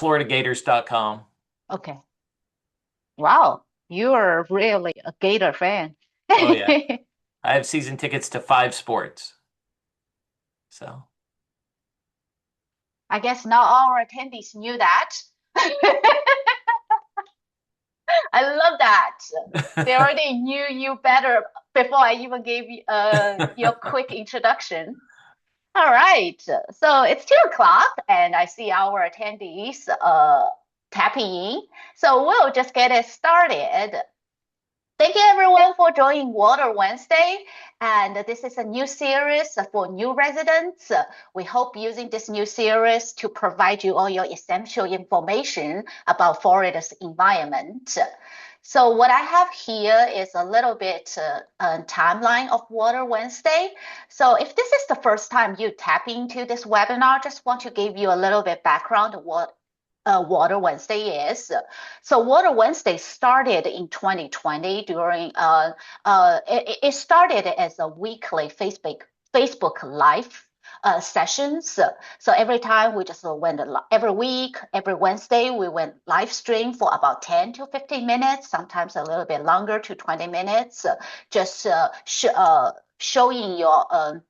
FloridaGators.com. Okay. Wow, you are really a Gator fan. Oh yeah. I have season tickets to 5 sports. So I guess not all our attendees knew that. I love that. They already knew you better before I even gave you your quick introduction. All right, so it's 2 o'clock, and I see our attendees tapping in. So we'll just get it started. Thank you everyone for joining Water Wednesday. And this is a new series for new residents. We hope using this new series to provide you all your essential information about Florida's environment. So what I have here is a little bit timeline of Water Wednesday. So if this is the first time you tap into this webinar, just want to give you a little bit background of what Water Wednesday is. So Water Wednesday started in 2020 during it started as a weekly Facebook Live sessions. So every time we just went every week, every Wednesday we went live stream for about 10 to 15 minutes, sometimes a little bit longer to 20 minutes, just showing your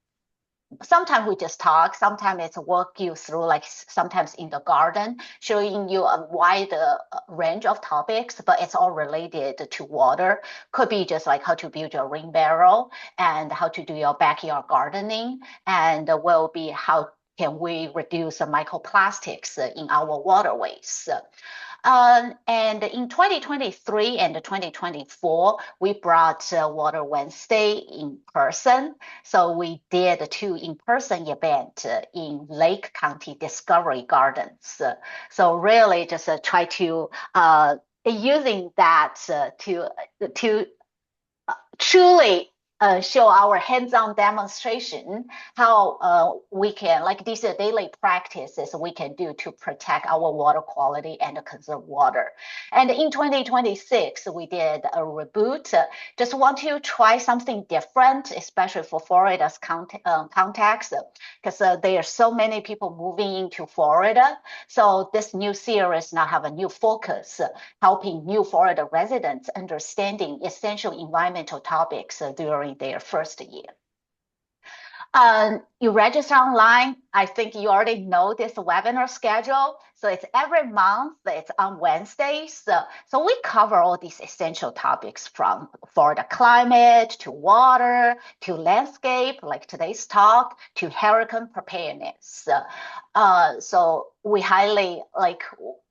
sometimes we just talk, sometimes it's walk you through, like sometimes in the garden, showing you a wide range of topics, but it's all related to water. Could be just like how to build your rain barrel and how to do your backyard gardening, and will be how can we reduce the microplastics in our waterways. And in 2023 and 2024, we brought Water Wednesday in person. So we did 2 in-person events in Lake County Discovery Gardens. So really just try to using that to truly show our hands-on demonstration how we can, like these are daily practices we can do to protect our water quality and conserve water. And in 2026, we did a reboot. Just want to try something different, especially for Florida's context, because there are so many people moving into Florida. So this new series now have a new focus, helping new Florida residents understanding essential environmental topics during their first year. You register online. I think you already know this webinar schedule. So it's every month, it's on Wednesdays. So we cover all these essential topics from Florida climate to water to landscape, like today's talk, to hurricane preparedness. So we highly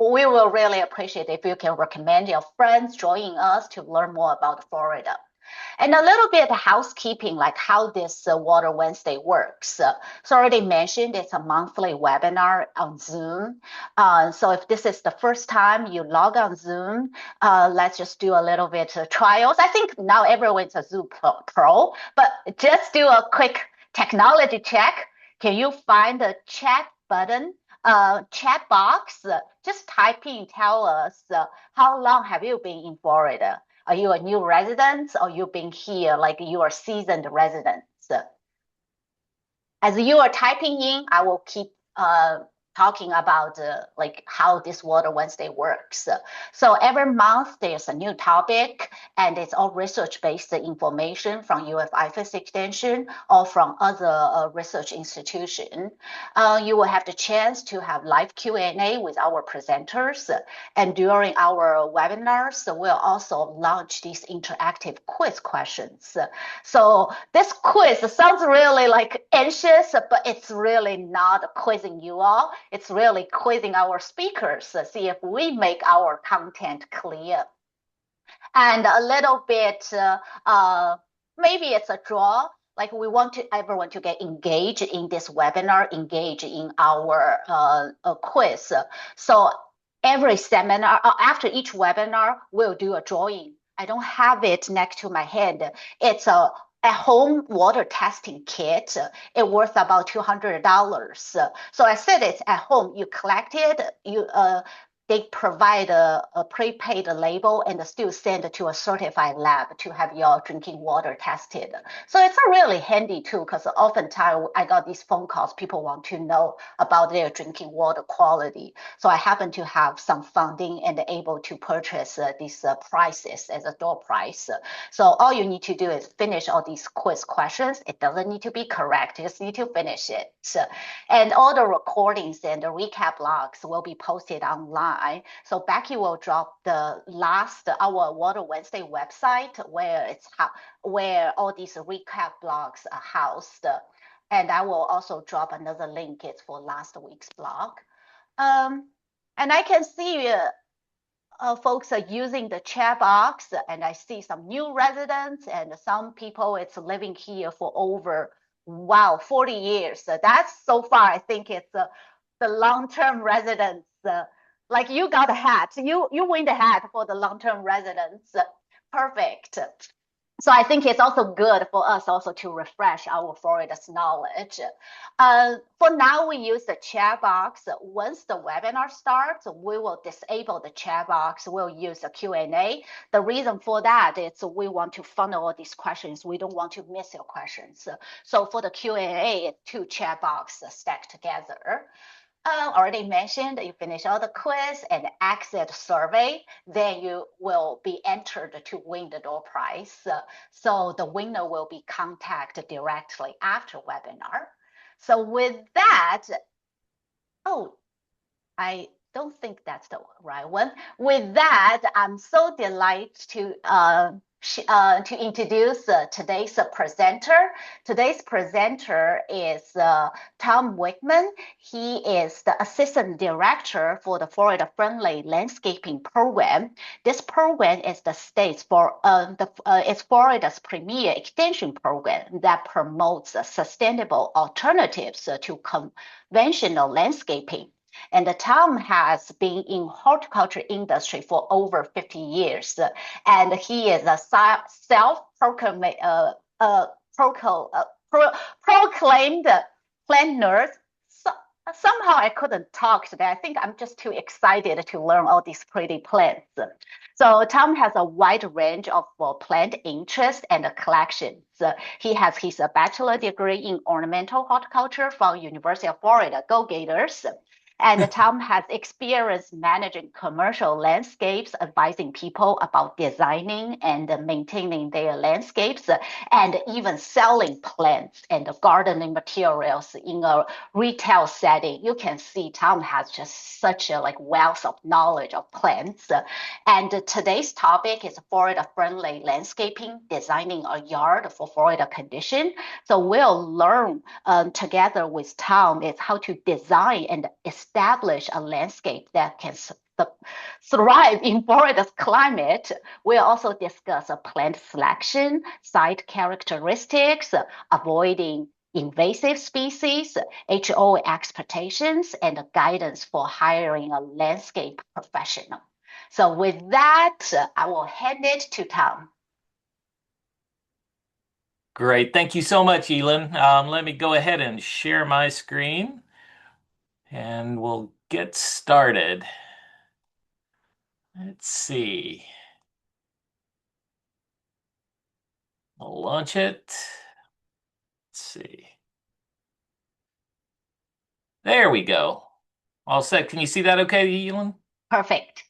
we will really appreciate if you can recommend your friends joining us to learn more about Florida. And a little bit of housekeeping, like how this Water Wednesday works. So already mentioned, it's a monthly webinar on Zoom. So if this is the first time you log on Zoom, let's just do a little bit of trials. I think now everyone's a Zoom Pro, but just do a quick technology check. Can you find the chat button, chat box? Just type in, tell us how long have you been in Florida? Are you a new resident or you've been here like you are seasoned residents? As you are typing in, I will keep talking about like how this Water Wednesday works. So every month there's a new topic, and it's all research-based information from IFAS Extension or from other research institution. You will have the chance to have live Q&A with our presenters, and during our webinars, we'll also launch these interactive quiz questions. So this quiz sounds really like anxious, but it's really not quizzing you all. It's really quizzing our speakers to see if we make our content clear. And a little bit, maybe it's a draw. Like we want everyone to get engaged in this webinar, engage in our quiz. So every seminar, after each webinar, we'll do a drawing. I don't have it next to my head. It's a home water testing kit. It's worth about $200. So I said it's at home. You collect it. You they provide a prepaid label and still send it to a certified lab to have your drinking water tested. So it's a really handy tool because oftentimes I got these phone calls. People want to know about their drinking water quality. So I happen to have some funding and able to purchase these prices as a door price. So all you need to do is finish all these quiz questions. It doesn't need to be correct. You just need to finish it. And all the recordings and the recap logs will be posted online. So Becky will drop the last our Water Wednesday website where all these recap blogs are housed. And I will also drop another link. It's for last week's blog. And I can see folks are using the chat box, and I see some new residents and some people it's living here for over, wow, 40 years. So that's so far, I think it's the long-term residents. Like you got a hat, you win the hat for the long-term residents. Perfect. So I think it's also good for us also to refresh our Florida's knowledge. For now, we use the chat box. Once the webinar starts, we will disable the chat box. We'll use the Q&A. The reason for that is we want to funnel all these questions. We don't want to miss your questions. So for the Q&A, it's two chat boxes stacked together. Already mentioned, you finish all the quiz and exit survey, then you will be entered to win the door prize. So the winner will be contacted directly after webinar. So with that, oh, I don't think that's the right one. With that, I'm so delighted to introduce today's presenter. Today's presenter is Tom Wickman. He is the Assistant Director for the Florida Friendly Landscaping Program. This program is the state's it's Florida's premier extension program that promotes sustainable alternatives to conventional landscaping. And Tom has been in horticulture industry for over 50 years, and he is a self-proclaimed plant nerd. So, somehow I couldn't talk today. I think I'm just too excited to learn all these pretty plants. So Tom has a wide range of plant interests and collections. He has his bachelor degree in ornamental horticulture from University of Florida. Go Gators! And Tom has experience managing commercial landscapes, advising people about designing and maintaining their landscapes, and even selling plants and gardening materials in a retail setting. You can see Tom has just such a wealth of knowledge of plants. And today's topic is Florida-friendly landscaping, designing a yard for Florida condition. So we'll learn together with Tom is how to design and establish a landscape that can thrive in Florida's climate. We'll also discuss plant selection, site characteristics, avoiding invasive species, HO expectations, and guidance for hiring a landscape professional. So with that, I will hand it to Tom. Great. Thank you so much, Elin. Let me go ahead and share my screen and we'll get started. Let's see. I'll launch it. Let's see. There we go. All set. Can you see that okay, Elin? Perfect.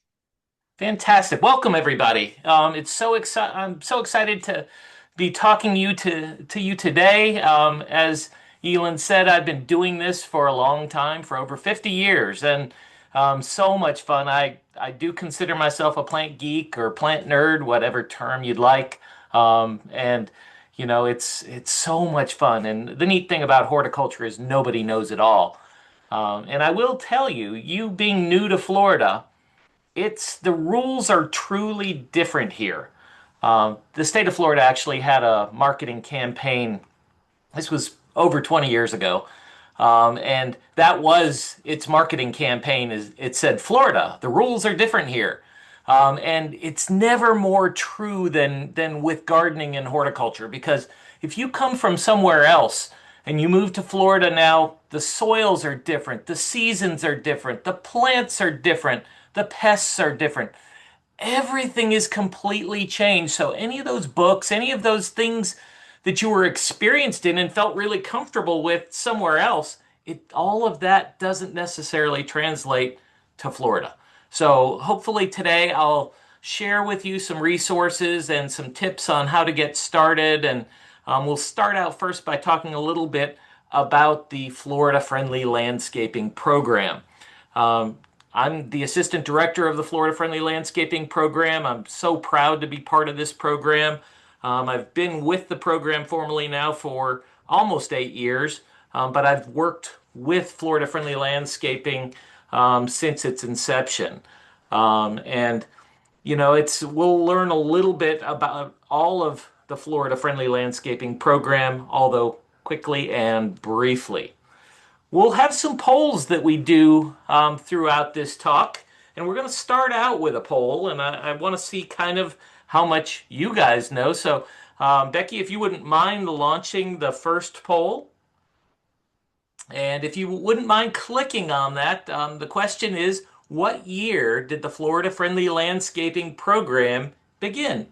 Fantastic. Welcome, everybody. I'm so excited to be talking to you today. As Elin said, I've been doing this for a long time, for over 50 years, and so much fun. I do consider myself a plant geek or plant nerd, whatever term you'd like. And it's so much fun. And the neat thing about horticulture is nobody knows it all. And I will tell you, you being new to Florida, the rules are truly different here. The state of Florida actually had a marketing campaign. This was over 20 years ago. And that was its marketing campaign. It said, Florida, the rules are different here. And it's never more true than with gardening and horticulture, because if you come from somewhere else, and you move to Florida now, the soils are different, the seasons are different, the plants are different, the pests are different. Everything is completely changed. So any of those books, any of those things that you were experienced in and felt really comfortable with somewhere else, all of that doesn't necessarily translate to Florida. So hopefully today I'll share with you some resources and some tips on how to get started. And we'll start out first by talking a little bit about the Florida Friendly Landscaping Program. Um, I'm the assistant director of the Florida Friendly Landscaping Program. I'm so proud to be part of this program. I've been with the program formally now for almost 8 years, but I've worked with Florida Friendly Landscaping since its inception. And we'll learn a little bit about all of the Florida Friendly Landscaping Program, although quickly and briefly. We'll have some polls that we do throughout this talk, and we're going to start out with a poll, and I want to see kind of how much you guys know. So, Becky, if you wouldn't mind launching the first poll, and if you wouldn't mind clicking on that, the question is, what year did the Florida Friendly Landscaping Program begin?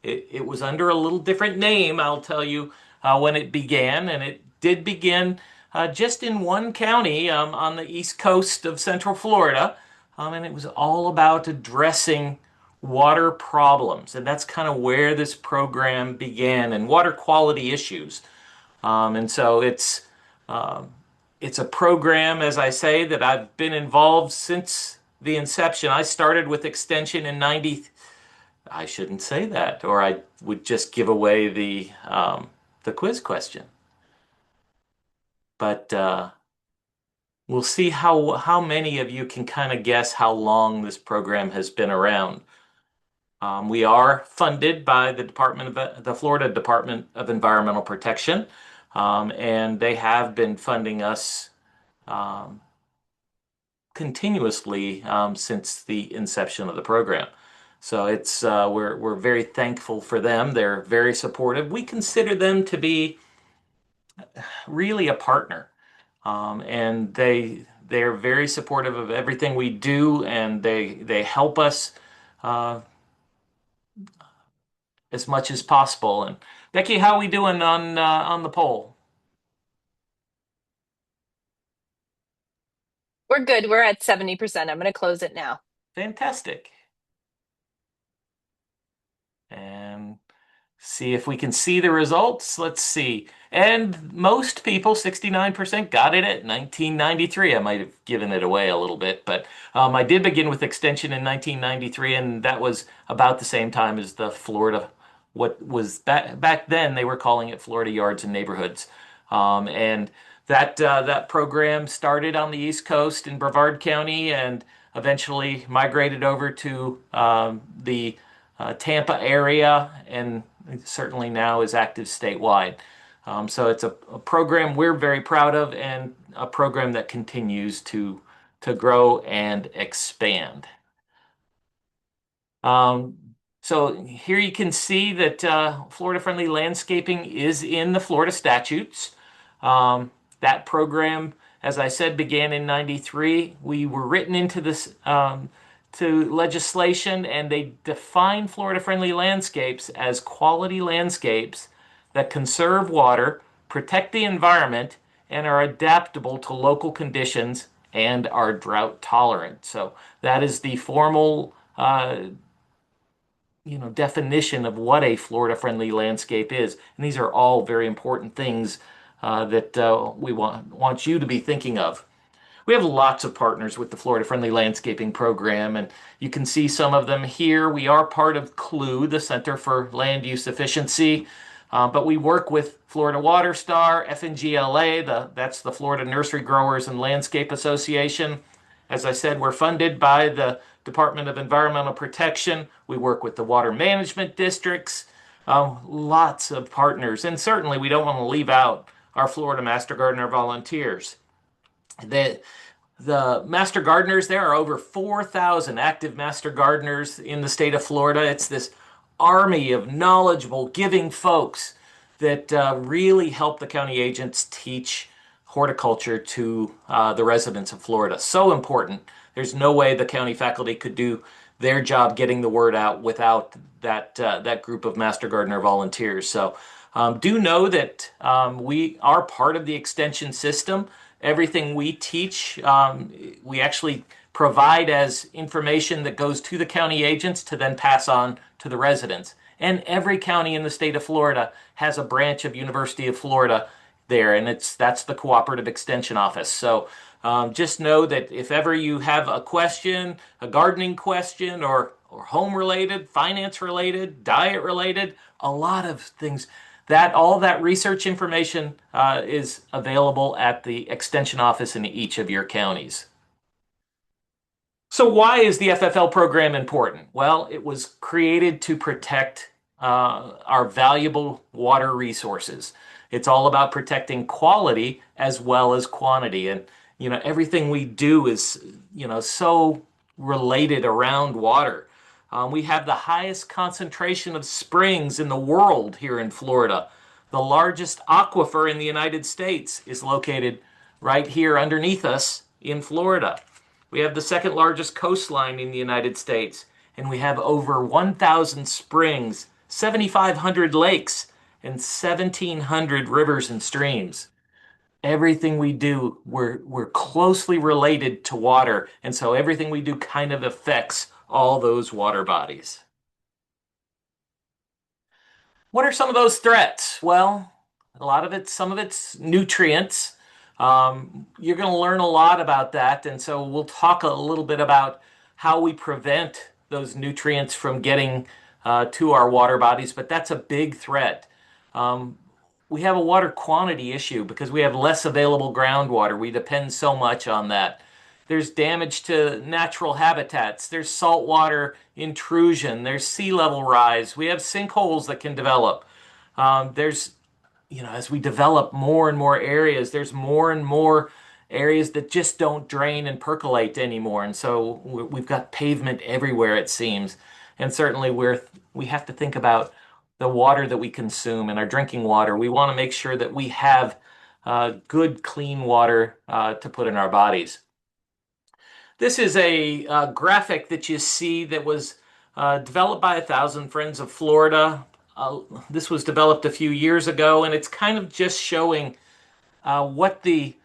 It was under a little different name, I'll tell you, when it began, and it did begin just in one county on the east coast of Central Florida, and it was all about addressing water problems, and that's kind of where this program began, and water quality issues. And so it's a program, as I say, that I've been involved since the inception. I started with Extension in 90. I shouldn't say that, or I would just give away the quiz question. But we'll see how many of you can kind of guess how long this program has been around. We are funded by the Florida Department of Environmental Protection, and they have been funding us um, continuously since the inception of the program. So we're very thankful for them. They're very supportive. We consider them to be really a partner, and they're very supportive of everything we do, and they help us uh, as much as possible. And Becky, how are we doing on the poll? We're good. We're at 70%. I'm going to close it now. Fantastic. And see if we can see the results. Let's see. And most people, 69%, got it at 1993. I might have given it away a little bit, but I did begin with Extension in 1993, and that was about the same time as the Florida, what was back then they were calling it Florida Yards and Neighborhoods. And that program started on the East Coast in Brevard County and eventually migrated over to the Tampa area, and certainly now is active statewide. So it's a program we're very proud of, and a program that continues to grow and expand. Um, so here you can see that Florida Friendly Landscaping is in the Florida statutes. That program, as I said, began in 93. We were written into this to legislation, and they define Florida Friendly landscapes as quality landscapes that conserve water, protect the environment, and are adaptable to local conditions and are drought tolerant. So that is the formal definition of what a Florida friendly landscape is. And these are all very important things that we want you to be thinking of. We have lots of partners with the Florida Friendly Landscaping Program, and you can see some of them here. We are part of CLU, the Center for Land Use Efficiency, but we work with Florida Water Star, FNGLA, that's the Florida Nursery Growers and Landscape Association. As I said, we're funded by the Department of Environmental Protection. We work with the water management districts, lots of partners, and certainly we don't want to leave out our Florida Master Gardener volunteers. The the Master Gardeners, there are over 4,000 active Master Gardeners in the state of Florida. It's this army of knowledgeable, giving folks that really help the county agents teach horticulture to the residents of Florida. So important. There's no way the county faculty could do their job getting the word out without that group of Master Gardener volunteers. So do know that we are part of the extension system. Everything we teach, we actually provide as information that goes to the county agents to then pass on to the residents. And every county in the state of Florida has a branch of University of Florida there, and that's the Cooperative Extension Office. So just know that if ever you have a question, a gardening question, or home related, finance related, diet related, a lot of things, that all that research information is available at the Extension Office in each of your counties. So why is the FFL program important? Well, it was created to protect our valuable water resources. It's all about protecting quality as well as quantity. And, everything we do is, so related around water. We have the highest concentration of springs in the world here in Florida. The largest aquifer in the United States is located right here underneath us in Florida. We have the second largest coastline in the United States, and we have over 1,000 springs, 7,500 lakes, and 1,700 rivers and streams. Everything we do, we're closely related to water, and so everything we do kind of affects all those water bodies. What are some of those threats? Well, some of it's nutrients. You're going to learn a lot about that, and so we'll talk a little bit about how we prevent those nutrients from getting to our water bodies, but that's a big threat. Um, we have a water quantity issue because we have less available groundwater. We depend so much on that. There's damage to natural habitats. There's saltwater intrusion. There's sea level rise. We have sinkholes that can develop. There's, as we develop more and more areas, there's more and more areas that just don't drain and percolate anymore. And so we've got pavement everywhere, it seems. And certainly we have to think about the water that we consume and our drinking water. We want to make sure that we have good, clean water to put in our bodies. This is a graphic that you see that was developed by 1,000 Friends of Florida. This was developed a few years ago, and it's kind of just showing what the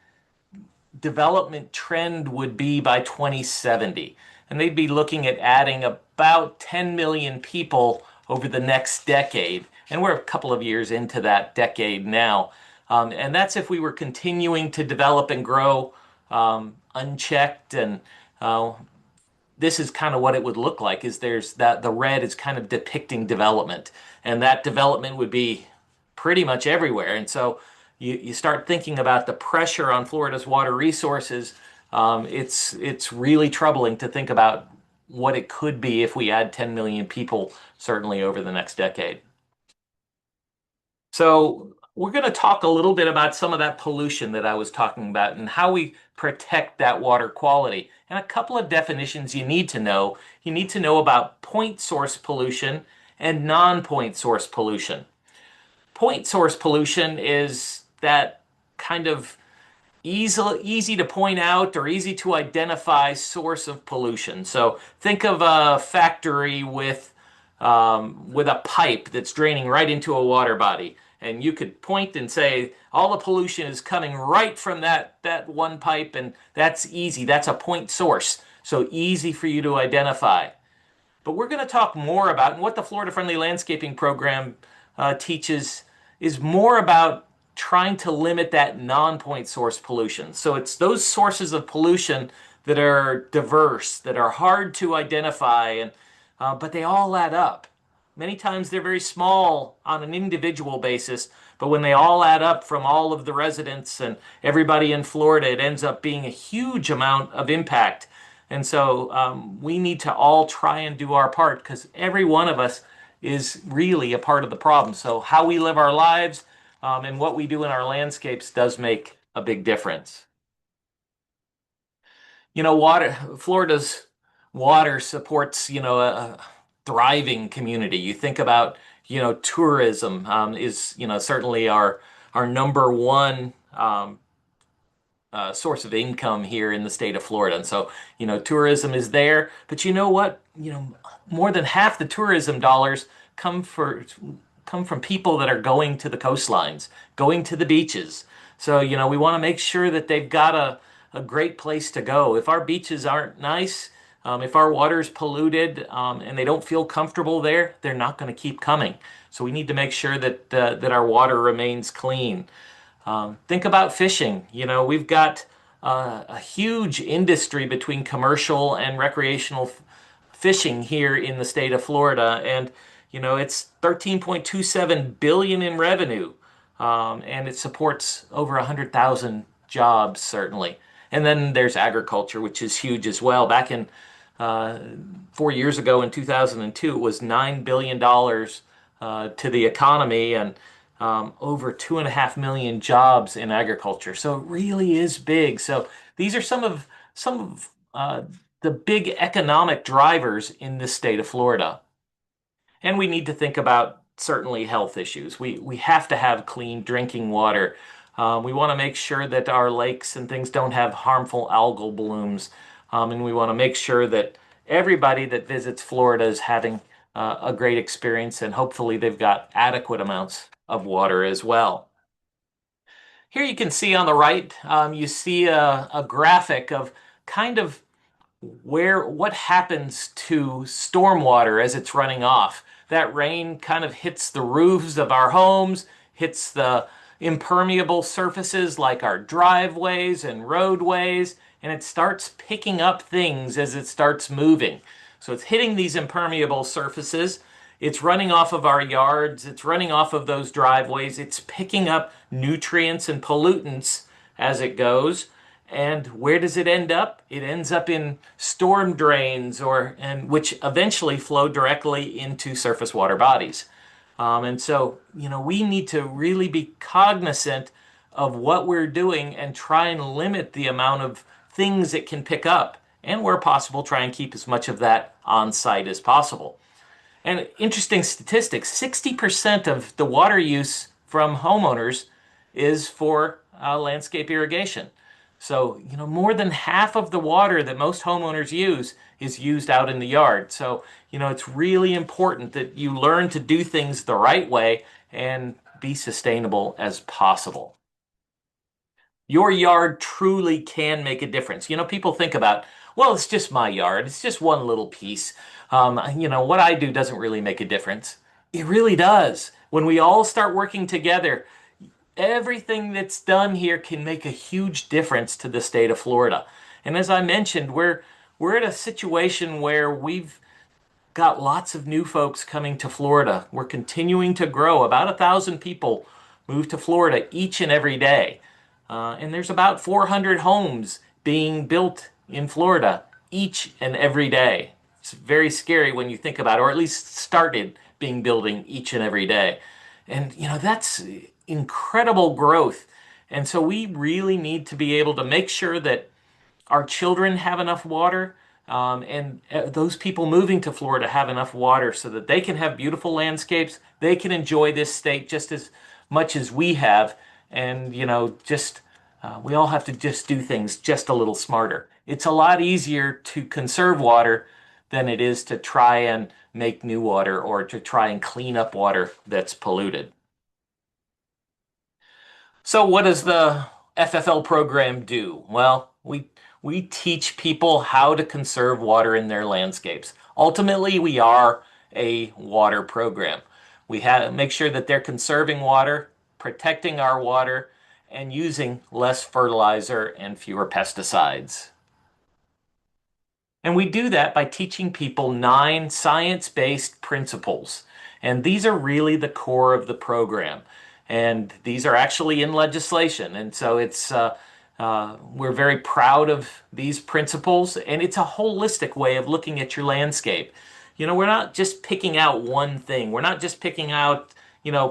development trend would be by 2070. And they'd be looking at adding about 10 million people over the next decade. And we're a couple of years into that decade now. And that's if we were continuing to develop and grow unchecked. And this is kind of what it would look like, is there's that the red is kind of depicting development. And that development would be pretty much everywhere. And so you start thinking about the pressure on Florida's water resources. It's really troubling to think about what it could be if we add 10 million people, certainly over the next decade. So we're going to talk a little bit about some of that pollution that I was talking about and how we protect that water quality. And a couple of definitions you need to know. You need to know about point source pollution and non-point source pollution. Point source pollution is that kind of easy to point out or easy to identify source of pollution. So think of a factory with a pipe that's draining right into a water body. And you could point and say, all the pollution is coming right from that one pipe, and that's easy. That's a point source. So easy for you to identify. But we're going to talk more about, and what the Florida Friendly Landscaping Program teaches is more about trying to limit that non-point source pollution. So it's those sources of pollution that are diverse, that are hard to identify, and but they all add up. Many times they're very small on an individual basis, but when they all add up from all of the residents and everybody in Florida, it ends up being a huge amount of impact. And so we need to all try and do our part, because every one of us is really a part of the problem. So how we live our lives and what we do in our landscapes does make a big difference. Florida's water supports, a thriving community. You think about tourism is, certainly our number one source of income here in the state of Florida. And so, tourism is there. But you know what? More than half the tourism dollars come for come from people that are going to the coastlines, going to the beaches. So, we want to make sure that they've got a great place to go. If our beaches aren't nice, if our water is polluted, and they don't feel comfortable there, they're not going to keep coming. So we need to make sure that our water remains clean. Think about fishing. We've got a huge industry between commercial and recreational fishing here in the state of Florida, and it's 13.27 billion in revenue, and it supports over 100,000 jobs certainly. And then there's agriculture, which is huge as well. Back in 4 years ago in 2002, it was $9 billion to the economy, and over 2.5 million jobs in agriculture. So it really is big. So these are some of the big economic drivers in the state of Florida. And we need to think about certainly health issues. We have to have clean drinking water. We want to make sure that our lakes and things don't have harmful algal blooms. And we want to make sure that everybody that visits Florida is having a great experience, and hopefully they've got adequate amounts of water as well. Here you can see on the right, you see a graphic of kind of what happens to stormwater as it's running off. That rain kind of hits the roofs of our homes, hits the impermeable surfaces like our driveways and roadways, and it starts picking up things as it starts moving. So it's hitting these impermeable surfaces. It's running off of our yards. It's running off of those driveways. It's picking up nutrients and pollutants as it goes. And where does it end up? It ends up in storm drains, which eventually flow directly into surface water bodies. And so, we need to really be cognizant of what we're doing and try and limit the amount of things it can pick up. And where possible, try and keep as much of that on site as possible. And interesting statistics, 60% of the water use from homeowners is for landscape irrigation. So, more than half of the water that most homeowners use is used out in the yard. So, it's really important that you learn to do things the right way and be sustainable as possible. Your yard truly can make a difference. People think about, well, it's just my yard. It's just one little piece. What I do doesn't really make a difference. It really does. When we all start working together, everything that's done here can make a huge difference to the state of Florida. And as I mentioned, we're at a situation where we've got lots of new folks coming to Florida. We're continuing to grow. About 1,000 people move to Florida each and every day. And there's about 400 homes being built in Florida each and every day. It's very scary when you think about it, or at least started being building each and every day. And, that's incredible growth. And so we really need to be able to make sure that our children have enough water, and those people moving to Florida have enough water so that they can have beautiful landscapes. They can enjoy this state just as much as we have. And, we all have to just do things just a little smarter. It's a lot easier to conserve water than it is to try and make new water or to try and clean up water that's polluted. So what does the FFL program do? Well, we teach people how to conserve water in their landscapes. Ultimately, we are a water program. We have make sure that they're conserving water, protecting our water, and using less fertilizer and fewer pesticides. And we do that by teaching people 9 science-based principles. And these are really the core of the program. And these are actually in legislation. And so we're very proud of these principles. And it's a holistic way of looking at your landscape. We're not just picking out one thing. We're not just picking out,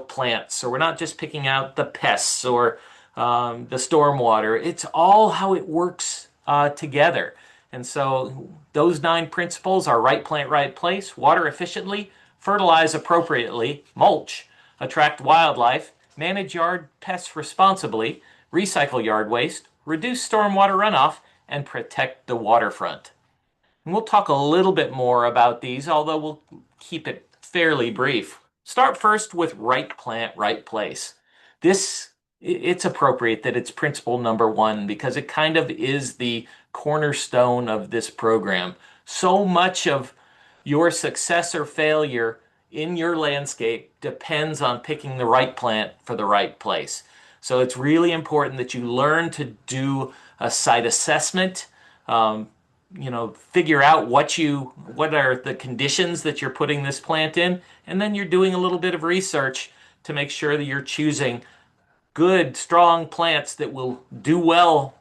plants, or we're not just picking out the pests or the stormwater. It's all how it works together. And so those 9 principles are right plant, right place, water efficiently, fertilize appropriately, mulch, attract wildlife, manage yard pests responsibly, recycle yard waste, reduce stormwater runoff, and protect the waterfront. And we'll talk a little bit more about these, although we'll keep it fairly brief. Start first with right plant, right place. This, it's appropriate that it's principle number one because it kind of is the cornerstone of this program. So much of your success or failure in your landscape depends on picking the right plant for the right place. So it's really important that you learn to do a site assessment, um, figure out what are the conditions that you're putting this plant in, and then you're doing a little bit of research to make sure that you're choosing good, strong plants that will do well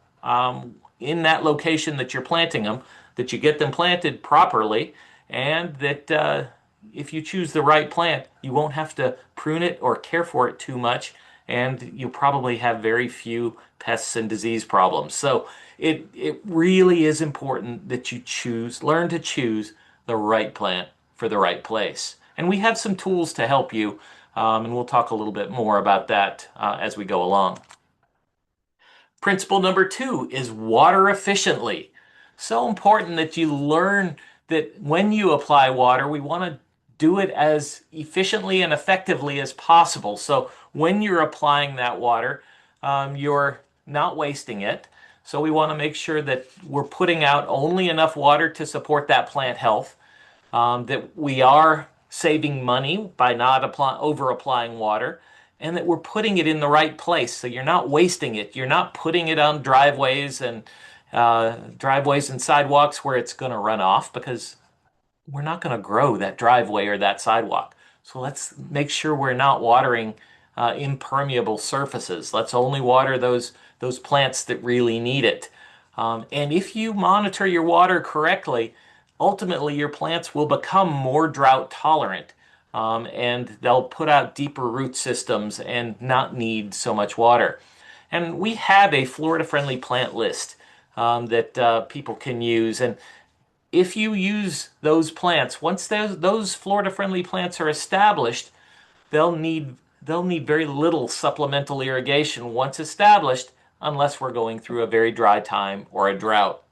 in that location that you're planting them, that you get them planted properly, and that if you choose the right plant, you won't have to prune it or care for it too much, and you'll probably have very few pests and disease problems. So it really is important that you learn to choose the right plant for the right place. And we have some tools to help you, and we'll talk a little bit more about that as we go along. Principle number two is water efficiently. So important that you learn that when you apply water, we want to do it as efficiently and effectively as possible. So when you're applying that water, you're not wasting it. So we want to make sure that we're putting out only enough water to support that plant health, that we are saving money by not over applying water, and that we're putting it in the right place. So you're not wasting it. You're not putting it on driveways and sidewalks where it's going to run off because we're not going to grow that driveway or that sidewalk. So let's make sure we're not watering impermeable surfaces. Let's only water those plants that really need it. And if you monitor your water correctly, ultimately your plants will become more drought tolerant, and they'll put out deeper root systems and not need so much water. And we have a Florida-friendly plant list that people can use. And if you use those plants, once those Florida-friendly plants are established, they'll need they'll need very little supplemental irrigation once established, unless we're going through a very dry time or a drought.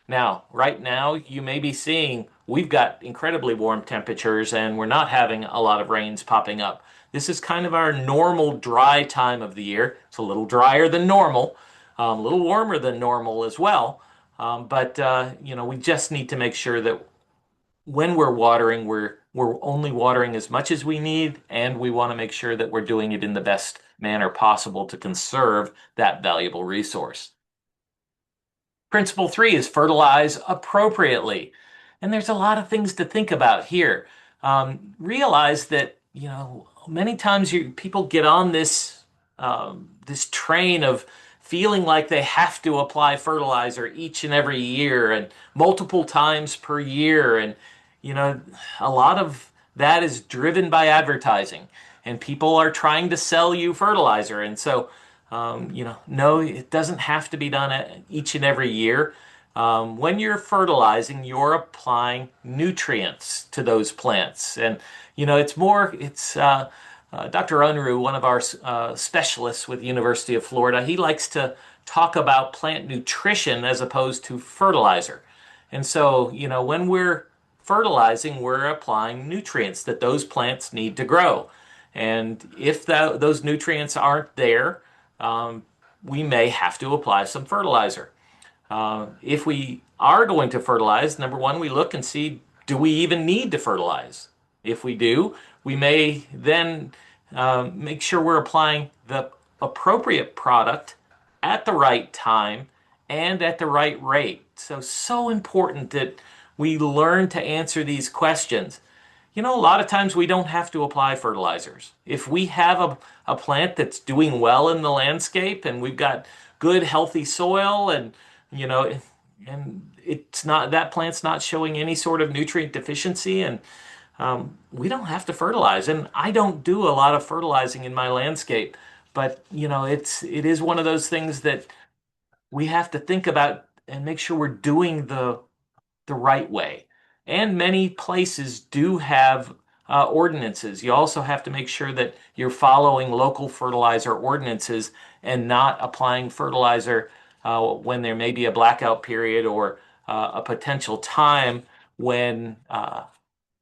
Now, right now, you may be seeing we've got incredibly warm temperatures and we're not having a lot of rains popping up. This is kind of our normal dry time of the year. It's a little drier than normal, a little warmer than normal as well. But we just need to make sure that when we're watering, we're only watering as much as we need, and we want to make sure that we're doing it in the best manner possible to conserve that valuable resource. Principle three is fertilize appropriately. And there's a lot of things to think about here. Realize that, many times people get on this train of feeling like they have to apply fertilizer each and every year and multiple times per year. And, a lot of that is driven by advertising, and people are trying to sell you fertilizer. And so, no, it doesn't have to be done each and every year. When you're fertilizing, you're applying nutrients to those plants. And, it's Dr. Unruh, one of our specialists with the University of Florida, he likes to talk about plant nutrition as opposed to fertilizer. And so, when we're fertilizing, we're applying nutrients that those plants need to grow. And if those nutrients aren't there, we may have to apply some fertilizer. If we are going to fertilize, number one, we look and see, do we even need to fertilize? If we do, we may then make sure we're applying the appropriate product at the right time and at the right rate. So important that we learn to answer these questions. A lot of times we don't have to apply fertilizers. If we have a plant that's doing well in the landscape and we've got good, healthy soil and it's not, that plant's not showing any sort of nutrient deficiency, and we don't have to fertilize. And I don't do a lot of fertilizing in my landscape, but it is one of those things that we have to think about and make sure we're doing the right way. And many places do have ordinances. You also have to make sure that you're following local fertilizer ordinances and not applying fertilizer when there may be a blackout period or a potential time when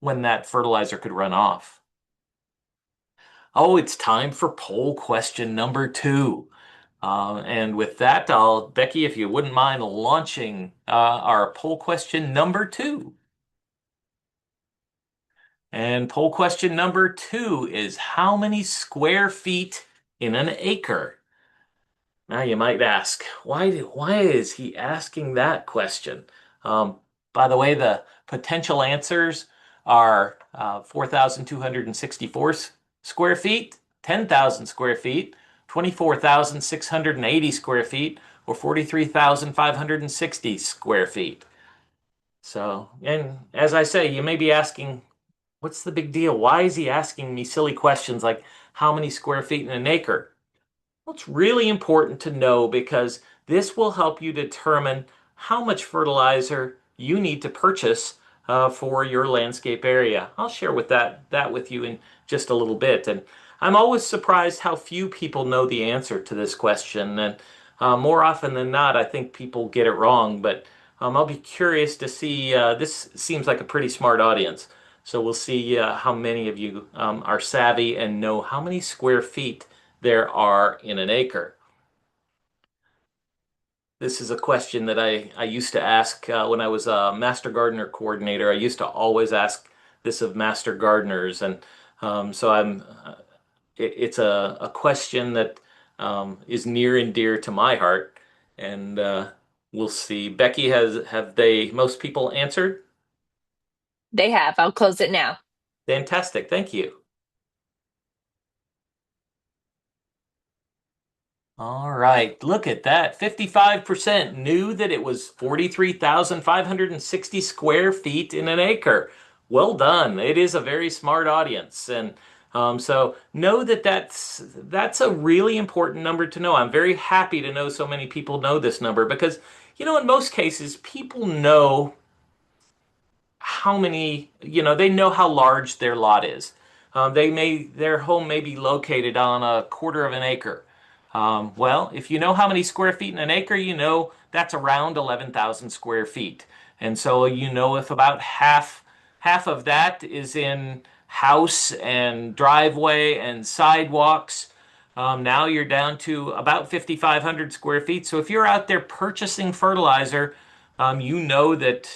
when that fertilizer could run off. Oh, it's time for poll question number two. And with that, Becky, if you wouldn't mind launching our poll question number two. And poll question number two is how many square feet in an acre? Now you might ask, why is he asking that question? Um, by the way, the potential answers are 4,264 square feet, 10,000 square feet, 24,680 square feet, or 43,560 square feet. So, and as I say, you may be asking, what's the big deal? Why is he asking me silly questions like how many square feet in an acre? Well, it's really important to know because this will help you determine how much fertilizer you need to purchase for your landscape area. I'll share that with you in just a little bit. And I'm always surprised how few people know the answer to this question. And more often than not, I think people get it wrong. But I'll be curious to see. This seems like a pretty smart audience. So we'll see how many of you are savvy and know how many square feet there are in an acre. This is a question that I used to ask when I was a master gardener coordinator. I used to always ask this of master gardeners, and so it's a question that is near and dear to my heart. And we'll see. Becky, have they most people answered? They have. I'll close it now. Fantastic, thank you. All right, look at that. 55% knew that it was 43,560 square feet in an acre. Well done. It is a very smart audience. And so know that that's a really important number to know. I'm very happy to know so many people know this number because, in most cases, people know how many, they know how large their lot is. Their home may be located on a quarter of an acre. Well, if you know how many square feet in an acre, you know that's around 11,000 square feet. And so you know if about half of that is in house and driveway and sidewalks, now you're down to about 5,500 square feet. So if you're out there purchasing fertilizer, you know that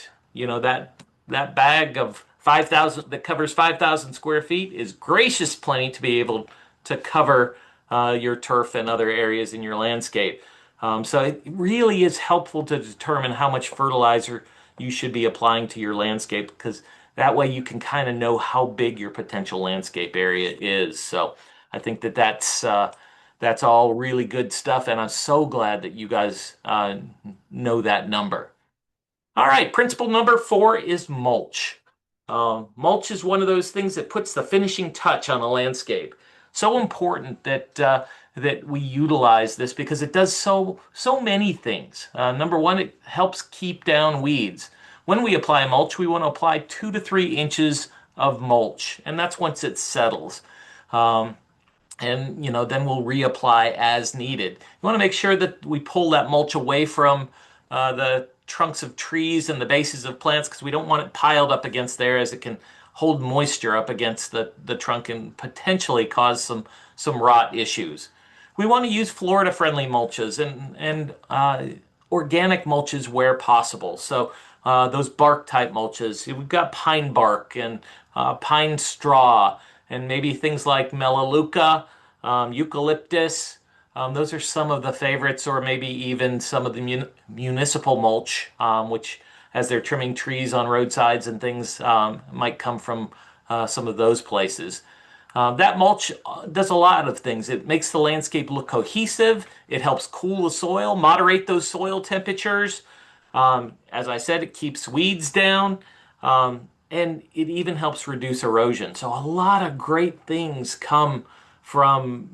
that bag of 5,000 that covers 5,000 square feet is gracious plenty to be able to cover your turf and other areas in your landscape. So it really is helpful to determine how much fertilizer you should be applying to your landscape because that way you can kind of know how big your potential landscape area is. So I think that's all really good stuff, and I'm so glad that you guys know that number. All right, principle number four is mulch. Mulch is one of those things that puts the finishing touch on a landscape. So important that we utilize this because it does so many things. Number one, it helps keep down weeds. When we apply mulch, we want to apply 2 to 3 inches of mulch, and that's once it settles. Um, and then we'll reapply as needed. You want to make sure that we pull that mulch away from the trunks of trees and the bases of plants because we don't want it piled up against there as it can hold moisture up against the trunk and potentially cause some rot issues. We want to use Florida-friendly mulches and organic mulches where possible. So those bark type mulches, we've got pine bark and pine straw and maybe things like melaleuca, eucalyptus. Those are some of the favorites, or maybe even some of the municipal mulch, which, as they're trimming trees on roadsides and things, might come from some of those places. That mulch does a lot of things. It makes the landscape look cohesive. It helps cool the soil, moderate those soil temperatures. As I said, it keeps weeds down, and it even helps reduce erosion. So a lot of great things come from,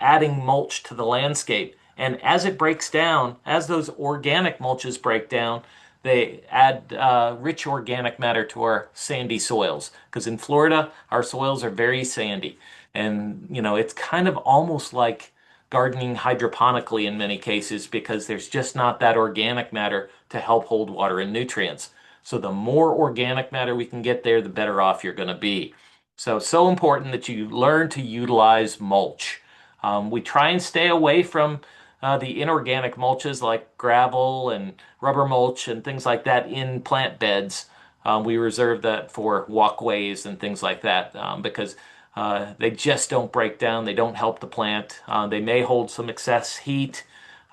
adding mulch to the landscape. And as it breaks down, as those organic mulches break down, they add rich organic matter to our sandy soils. Because in Florida, our soils are very sandy. And, it's kind of almost like gardening hydroponically in many cases because there's just not that organic matter to help hold water and nutrients. So the more organic matter we can get there, the better off you're going to be. So important that you learn to utilize mulch. We try and stay away from the inorganic mulches like gravel and rubber mulch and things like that in plant beds. We reserve that for walkways and things like that because they just don't break down. They don't help the plant. They may hold some excess heat.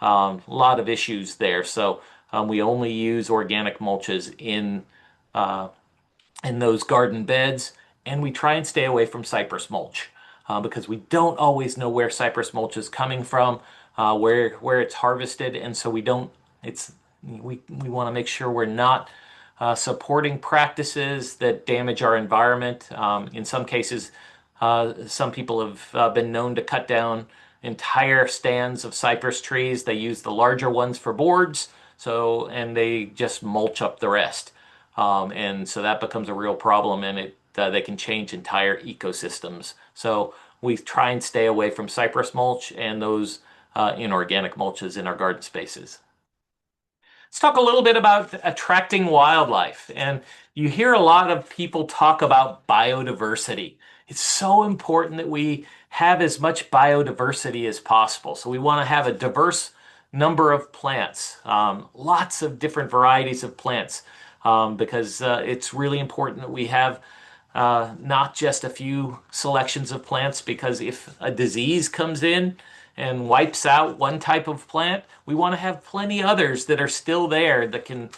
A lot of issues there. So we only use organic mulches uh, in those garden beds, and we try and stay away from cypress mulch because we don't always know where cypress mulch is coming from, where it's harvested, and so we don't. It's we want to make sure we're not supporting practices that damage our environment. In some cases, some people have been known to cut down entire stands of cypress trees. They use the larger ones for boards, and they just mulch up the rest. And so that becomes a real problem, and they can change entire ecosystems. So we try and stay away from cypress mulch and those inorganic mulches in our garden spaces. Let's talk a little bit about attracting wildlife. And you hear a lot of people talk about biodiversity. It's so important that we have as much biodiversity as possible. So we want to have a diverse number of plants, lots of different varieties of plants, because it's really important that we have not just a few selections of plants, because if a disease comes in and wipes out one type of plant, we want to have plenty others that are still there that can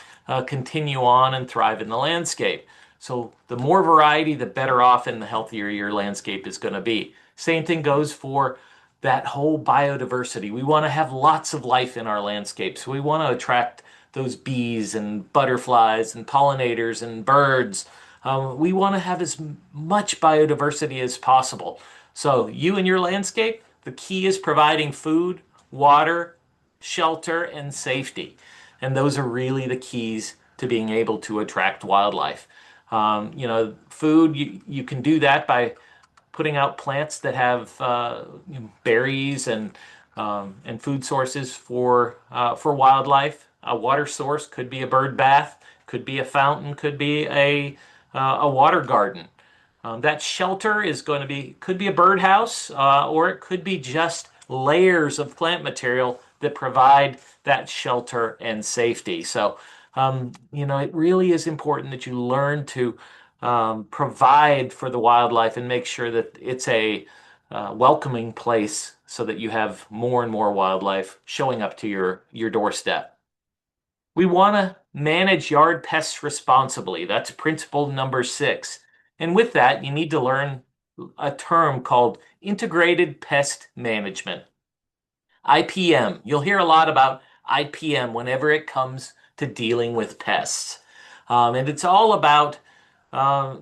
continue on and thrive in the landscape. So the more variety, the better off and the healthier your landscape is going to be. Same thing goes for that whole biodiversity. We want to have lots of life in our landscape. So we want to attract those bees and butterflies and pollinators and birds. We want to have as much biodiversity as possible. So you and your landscape, the key is providing food, water, shelter, and safety. And those are really the keys to being able to attract wildlife. Food, you can do that by putting out plants that have berries and food sources for wildlife. A water source could be a bird bath, could be a fountain, could be a water garden. That shelter is going to be could be a birdhouse, or it could be just layers of plant material that provide that shelter and safety. So, it really is important that you learn to provide for the wildlife and make sure that it's a welcoming place so that you have more and more wildlife showing up to your doorstep. We want to manage yard pests responsibly. That's principle number 6. And with that, you need to learn a term called integrated pest management. IPM. You'll hear a lot about IPM whenever it comes to dealing with pests. And it's all about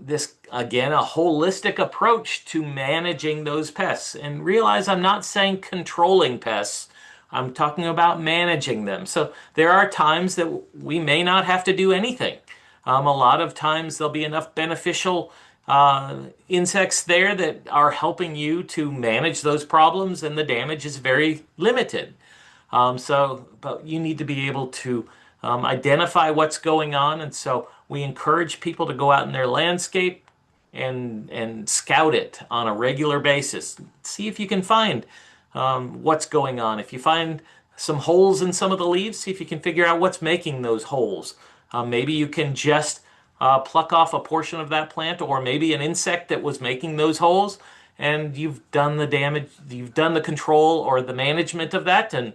this, again, a holistic approach to managing those pests. And realize I'm not saying controlling pests. I'm talking about managing them. So there are times that we may not have to do anything. A lot of times there'll be enough beneficial insects there that are helping you to manage those problems, and the damage is very limited. But you need to be able to identify what's going on, and so we encourage people to go out in their landscape and scout it on a regular basis. See if you can find what's going on. If you find some holes in some of the leaves, see if you can figure out what's making those holes. Maybe you can just pluck off a portion of that plant, or maybe an insect that was making those holes, and you've done the damage, you've done the control or the management of that, and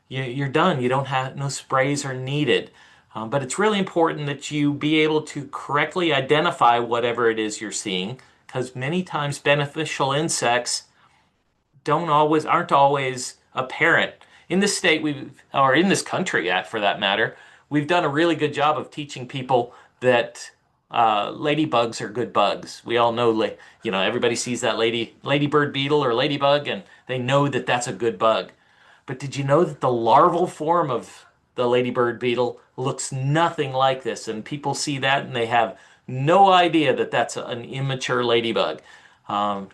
you're done. You don't have no sprays are needed. But it's really important that you be able to correctly identify whatever it is you're seeing, because many times beneficial insects aren't always apparent. In this state, or in this country, for that matter, we've done a really good job of teaching people that ladybugs are good bugs. We all know, everybody sees that ladybird beetle or ladybug, and they know that that's a good bug. But did you know that the larval form of the ladybird beetle looks nothing like this, and people see that and they have no idea that that's an immature ladybug.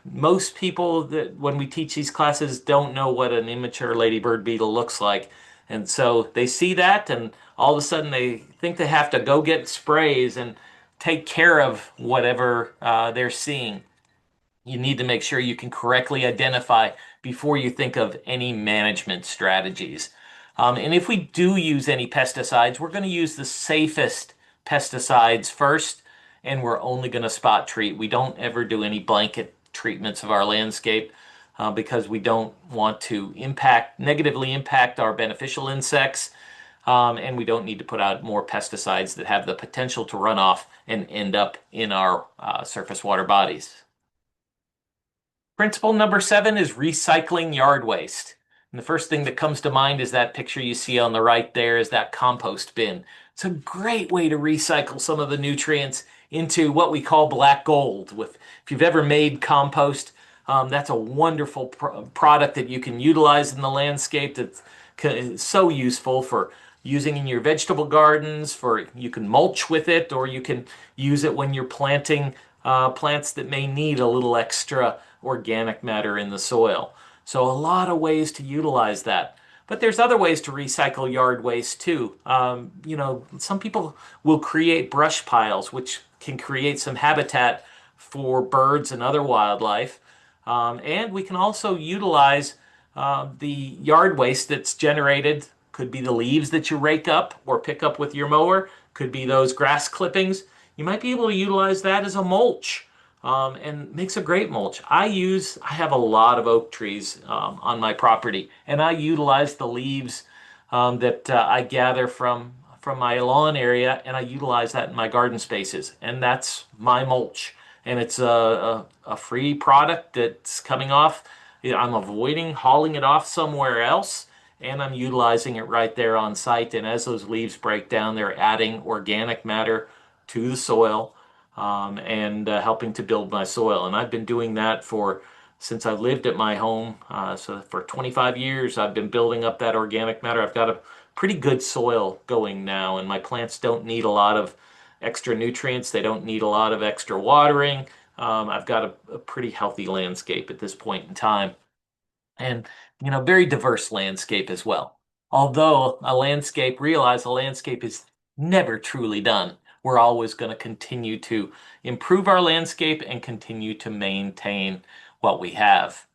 Most people that when we teach these classes don't know what an immature ladybird beetle looks like. And so they see that and all of a sudden they think they have to go get sprays and take care of whatever they're seeing. You need to make sure you can correctly identify before you think of any management strategies. And if we do use any pesticides, we're going to use the safest pesticides first, and we're only going to spot treat. We don't ever do any blanket treatments of our landscape because we don't want to negatively impact our beneficial insects, and we don't need to put out more pesticides that have the potential to run off and end up in our surface water bodies. Principle number 7 is recycling yard waste. And the first thing that comes to mind is that picture you see on the right there is that compost bin. It's a great way to recycle some of the nutrients into what we call black gold. If you've ever made compost, that's a wonderful product that you can utilize in the landscape that's so useful for using in your vegetable gardens, for you can mulch with it, or you can use it when you're planting plants that may need a little extra organic matter in the soil. So a lot of ways to utilize that. But there's other ways to recycle yard waste too. Some people will create brush piles, which can create some habitat for birds and other wildlife. And we can also utilize the yard waste that's generated. Could be the leaves that you rake up or pick up with your mower. Could be those grass clippings. You might be able to utilize that as a mulch, and makes a great mulch. I have a lot of oak trees on my property, and I utilize the leaves that I gather from my lawn area, and I utilize that in my garden spaces, and that's my mulch. And it's a free product that's coming off. I'm avoiding hauling it off somewhere else, and I'm utilizing it right there on site. And as those leaves break down, they're adding organic matter to the soil and helping to build my soil. And I've been doing that since I lived at my home. So for 25 years, I've been building up that organic matter. I've got a pretty good soil going now, and my plants don't need a lot of extra nutrients. They don't need a lot of extra watering. I've got a pretty healthy landscape at this point in time. And, very diverse landscape as well. Although realize a landscape is never truly done. We're always going to continue to improve our landscape and continue to maintain what we have.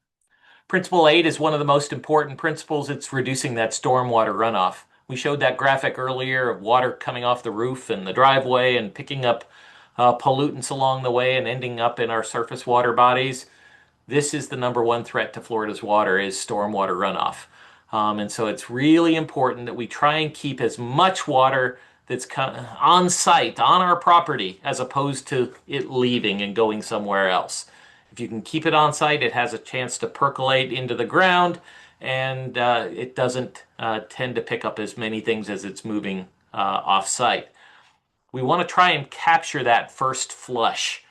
Principle 8 is one of the most important principles. It's reducing that stormwater runoff. We showed that graphic earlier of water coming off the roof and the driveway and picking up pollutants along the way and ending up in our surface water bodies. This is the number one threat to Florida's water is stormwater runoff. And so it's really important that we try and keep as much water that's on site, on our property, as opposed to it leaving and going somewhere else. If you can keep it on site, it has a chance to percolate into the ground, and it doesn't tend to pick up as many things as it's moving off site. We want to try and capture that first flush,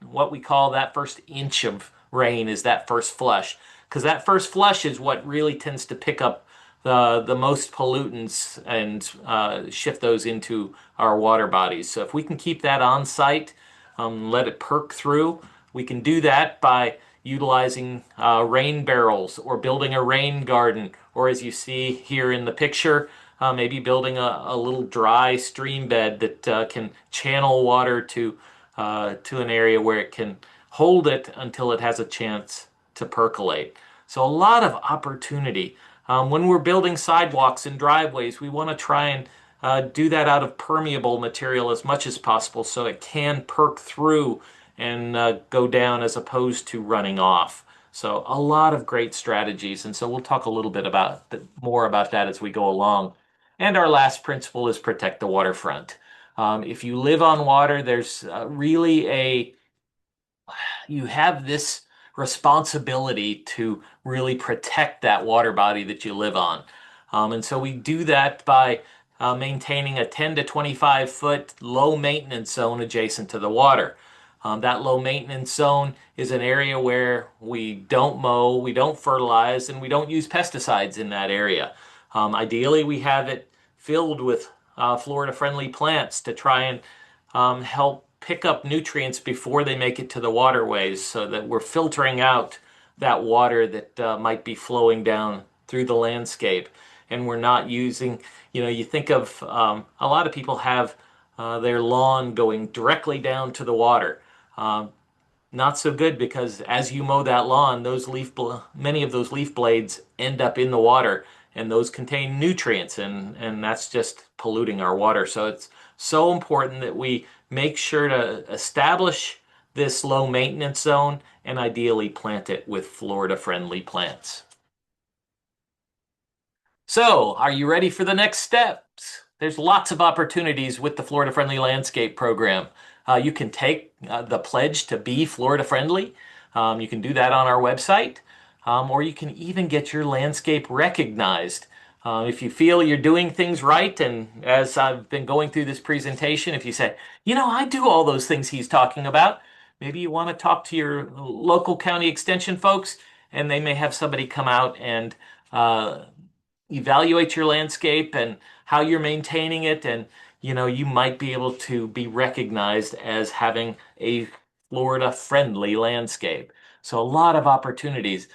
what we call that first inch of rain is that first flush, because that first flush is what really tends to pick up the most pollutants and shift those into our water bodies. So if we can keep that on site, let it perk through, we can do that by utilizing rain barrels or building a rain garden, or as you see here in the picture, maybe building a little dry stream bed that can channel water to an area where it can hold it until it has a chance to percolate. So a lot of opportunity. When we're building sidewalks and driveways, we want to try and do that out of permeable material as much as possible so it can perk through and go down as opposed to running off. So a lot of great strategies, and so we'll talk a little bit more about that as we go along. And our last principle is protect the waterfront. If you live on water, there's you have this responsibility to really protect that water body that you live on. And so we do that by maintaining a 10 to 25 foot low maintenance zone adjacent to the water. That low maintenance zone is an area where we don't mow, we don't fertilize, and we don't use pesticides in that area. Ideally, we have it filled with Florida-friendly plants to try and help pick up nutrients before they make it to the waterways so that we're filtering out that water that might be flowing down through the landscape. And we're not using, you think of a lot of people have their lawn going directly down to the water. Um, Not so good because as you mow that lawn, many of those leaf blades end up in the water, and those contain nutrients, and that's just polluting our water. So it's so important that we make sure to establish this low maintenance zone and ideally plant it with Florida friendly plants. So, are you ready for the next steps? There's lots of opportunities with the Florida Friendly Landscape Program. You can take the pledge to be Florida friendly. You can do that on our website, or you can even get your landscape recognized. If you feel you're doing things right, and as I've been going through this presentation, if you say, I do all those things he's talking about, maybe you want to talk to your local county extension folks, and they may have somebody come out and evaluate your landscape and how you're maintaining it, and you might be able to be recognized as having a Florida friendly landscape. So a lot of opportunities.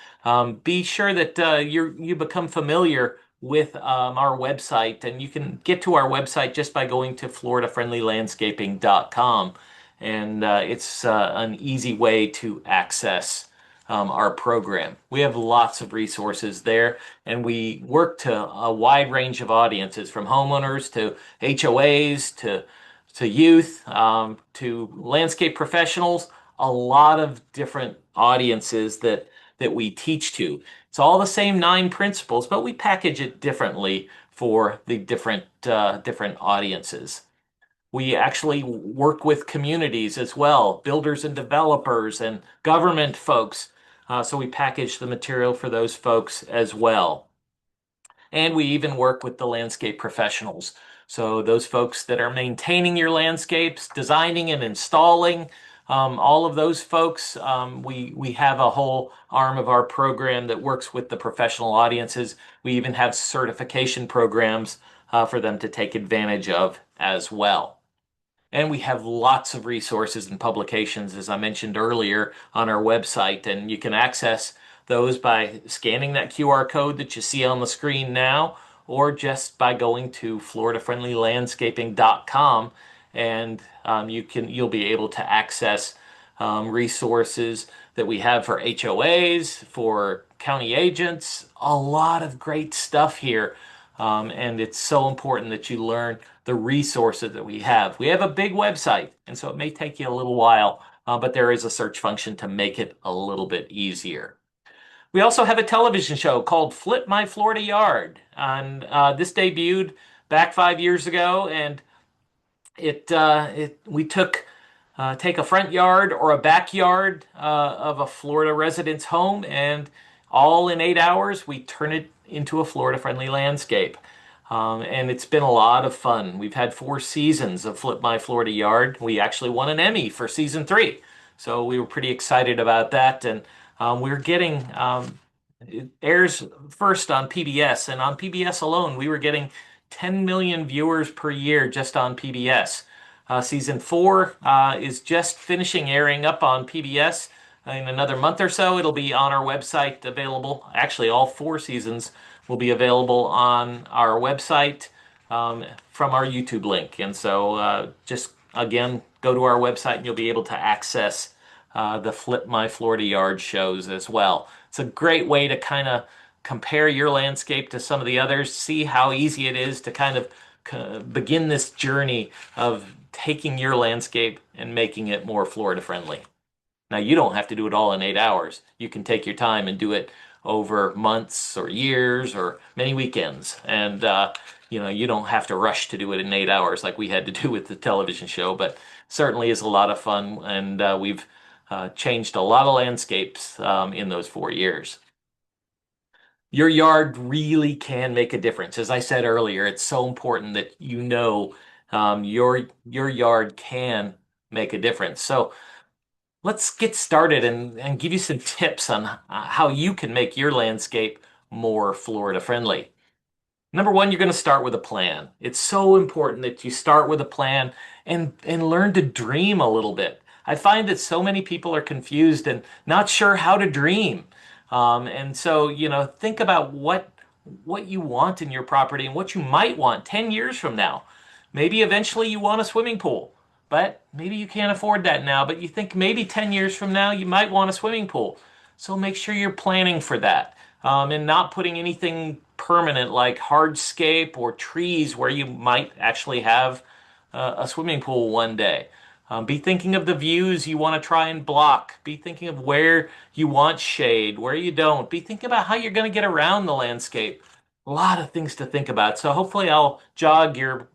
Be sure that you become familiar with our website, and you can get to our website just by going to floridafriendlylandscaping.com, and it's an easy way to access our program. We have lots of resources there, and we work to a wide range of audiences, from homeowners to HOAs to youth to landscape professionals. A lot of different audiences that we teach to. It's all the same 9 principles, but we package it differently for the different audiences. We actually work with communities as well, builders and developers and government folks. So we package the material for those folks as well. And we even work with the landscape professionals. So those folks that are maintaining your landscapes, designing and installing, all of those folks, we have a whole arm of our program that works with the professional audiences. We even have certification programs for them to take advantage of as well. And we have lots of resources and publications, as I mentioned earlier, on our website. And you can access those by scanning that QR code that you see on the screen now, or just by going to floridafriendlylandscaping.com. And you'll be able to access resources that we have for HOAs, for county agents, a lot of great stuff here. And it's so important that you learn the resources that we have. We have a big website, and so it may take you a little while, but there is a search function to make it a little bit easier. We also have a television show called Flip My Florida Yard, and this debuted back 5 years ago, and we take a front yard or a backyard of a Florida resident's home, and all in 8 hours, we turn it into a Florida-friendly landscape. And it's been a lot of fun. We've had 4 seasons of Flip My Florida Yard. We actually won an Emmy for season 3. So we were pretty excited about that. And it airs first on PBS. And on PBS alone, we were getting 10 million viewers per year just on PBS. Season 4 is just finishing airing up on PBS. In another month or so, it'll be on our website available. Actually, all 4 seasons will be available on our website from our YouTube link. And so just again, go to our website and you'll be able to access the Flip My Florida Yard shows as well. It's a great way to kind of compare your landscape to some of the others, see how easy it is to kind of begin this journey of taking your landscape and making it more Florida friendly. Now, you don't have to do it all in 8 hours. You can take your time and do it over months or years or many weekends. And, you don't have to rush to do it in 8 hours like we had to do with the television show, but certainly is a lot of fun. And we've changed a lot of landscapes in those 4 years. Your yard really can make a difference. As I said earlier, it's so important that your yard can make a difference. So let's get started and give you some tips on how you can make your landscape more Florida friendly. Number one, you're going to start with a plan. It's so important that you start with a plan and learn to dream a little bit. I find that so many people are confused and not sure how to dream. And so, think about what you want in your property and what you might want 10 years from now. Maybe eventually you want a swimming pool, but maybe you can't afford that now, but you think maybe 10 years from now you might want a swimming pool. So make sure you're planning for that, and not putting anything permanent like hardscape or trees where you might actually have a swimming pool one day. Be thinking of the views you want to try and block. Be thinking of where you want shade, where you don't. Be thinking about how you're going to get around the landscape. A lot of things to think about. So hopefully I'll jog your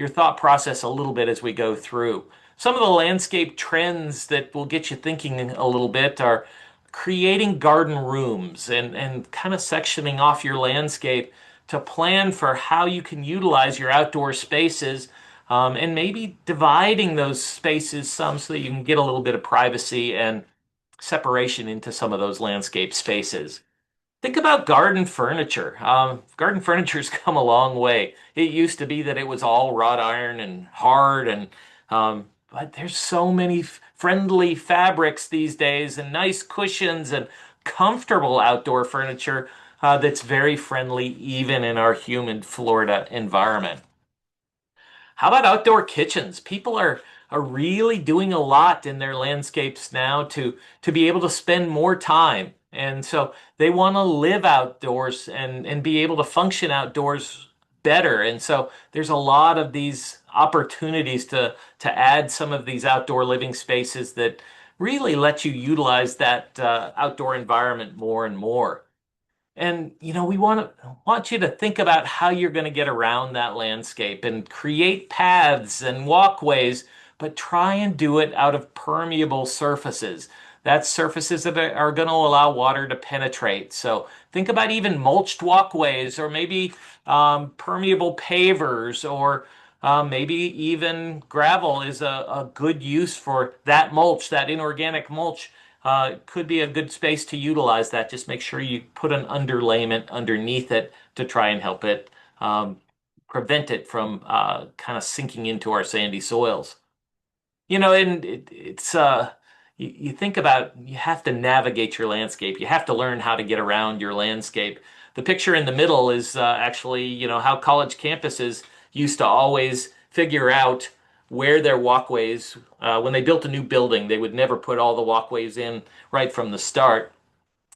thought process a little bit as we go through. Some of the landscape trends that will get you thinking a little bit are creating garden rooms and kind of sectioning off your landscape to plan for how you can utilize your outdoor spaces, and maybe dividing those spaces some so that you can get a little bit of privacy and separation into some of those landscape spaces. Think about garden furniture. Garden furniture's come a long way. It used to be that it was all wrought iron and hard, but there's so many friendly fabrics these days and nice cushions and comfortable outdoor furniture that's very friendly even in our humid Florida environment. How about outdoor kitchens? People are really doing a lot in their landscapes now to be able to spend more time. And so they want to live outdoors and be able to function outdoors better. And so there's a lot of these opportunities to add some of these outdoor living spaces that really let you utilize that outdoor environment more and more. And we want you to think about how you're going to get around that landscape and create paths and walkways, but try and do it out of permeable surfaces. That's surfaces that are going to allow water to penetrate. So think about even mulched walkways, or maybe permeable pavers, or maybe even gravel is a good use for that mulch, that inorganic mulch. Could be a good space to utilize that. Just make sure you put an underlayment underneath it to try and help it, prevent it from kind of sinking into our sandy soils. And you think about, you have to navigate your landscape. You have to learn how to get around your landscape. The picture in the middle is actually, how college campuses used to always figure out where their walkways, when they built a new building, they would never put all the walkways in right from the start.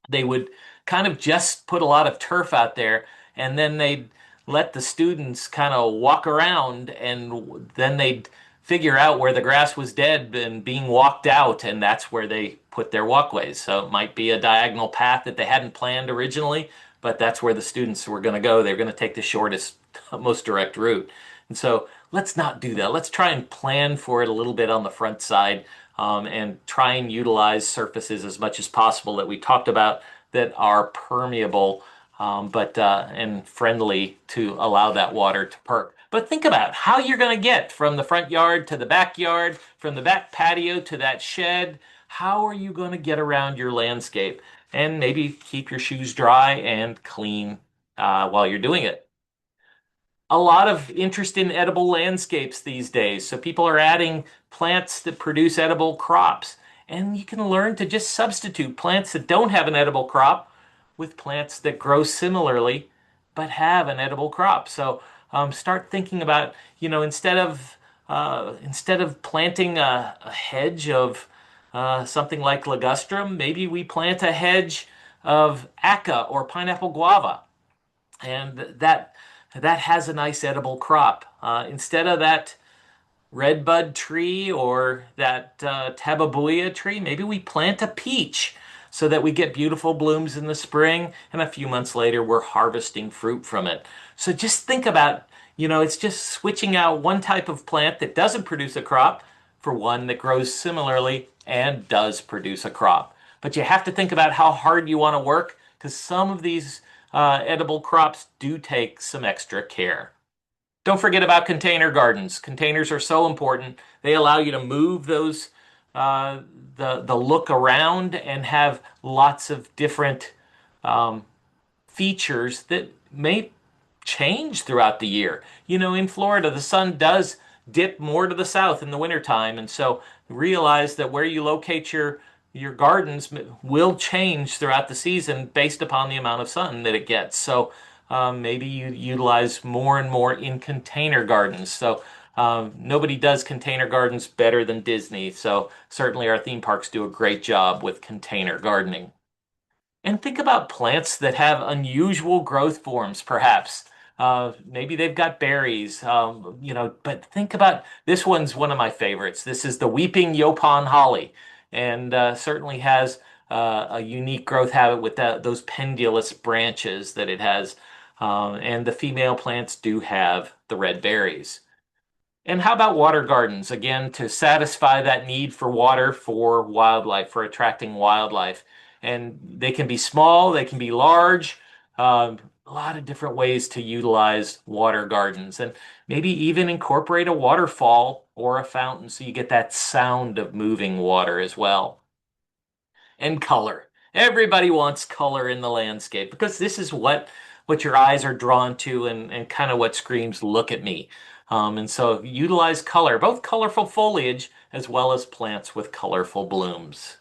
They would kind of just put a lot of turf out there, and then they'd let the students kind of walk around, and then they'd figure out where the grass was dead and being walked out, and that's where they put their walkways. So it might be a diagonal path that they hadn't planned originally, but that's where the students were going to go. They're going to take the shortest, most direct route. And so let's not do that. Let's try and plan for it a little bit on the front side, and try and utilize surfaces as much as possible that we talked about that are permeable, but and friendly to allow that water to perk. But think about how you're going to get from the front yard to the backyard, from the back patio to that shed. How are you going to get around your landscape? And maybe keep your shoes dry and clean while you're doing it. A lot of interest in edible landscapes these days. So people are adding plants that produce edible crops. And you can learn to just substitute plants that don't have an edible crop with plants that grow similarly but have an edible crop. So start thinking about, instead of planting a hedge of something like ligustrum, maybe we plant a hedge of aca or pineapple guava, and that has a nice edible crop. Instead of that redbud tree or that tababuia tree, maybe we plant a peach so that we get beautiful blooms in the spring, and a few months later we're harvesting fruit from it. So just think about, it's just switching out one type of plant that doesn't produce a crop for one that grows similarly and does produce a crop. But you have to think about how hard you want to work, because some of these edible crops do take some extra care. Don't forget about container gardens. Containers are so important. They allow you to move those uh, the look around and have lots of different features that may change throughout the year. In Florida, the sun does dip more to the south in the wintertime, and so realize that where you locate your gardens will change throughout the season based upon the amount of sun that it gets. So maybe you utilize more and more in container gardens. So nobody does container gardens better than Disney. So certainly our theme parks do a great job with container gardening. And think about plants that have unusual growth forms, perhaps. Maybe they've got berries, but think about this one's one of my favorites. This is the weeping Yopon holly, and certainly has a unique growth habit with those pendulous branches that it has. And the female plants do have the red berries. And how about water gardens? Again, to satisfy that need for water for wildlife, for attracting wildlife. And they can be small, they can be large, a lot of different ways to utilize water gardens. And maybe even incorporate a waterfall or a fountain so you get that sound of moving water as well. And color. Everybody wants color in the landscape because this is what your eyes are drawn to and kind of what screams, look at me. And so utilize color, both colorful foliage as well as plants with colorful blooms.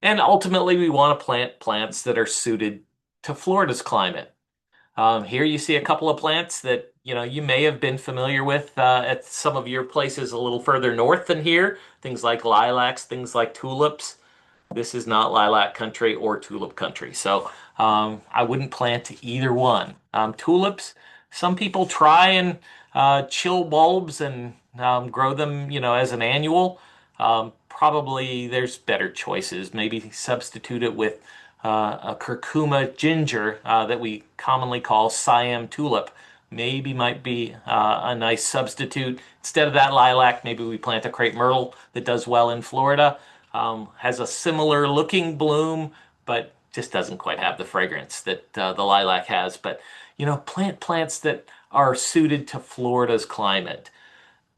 And ultimately, we want to plant plants that are suited to Florida's climate. Here you see a couple of plants that you may have been familiar with at some of your places a little further north than here. Things like lilacs, things like tulips. This is not lilac country or tulip country. So I wouldn't plant either one. Tulips, some people try and chill bulbs and grow them, as an annual. Probably there's better choices. Maybe substitute it with a curcuma ginger that we commonly call Siam tulip. Maybe might be a nice substitute. Instead of that lilac, maybe we plant a crepe myrtle that does well in Florida. Has a similar looking bloom, but just doesn't quite have the fragrance that the lilac has. But plant plants that are suited to Florida's climate.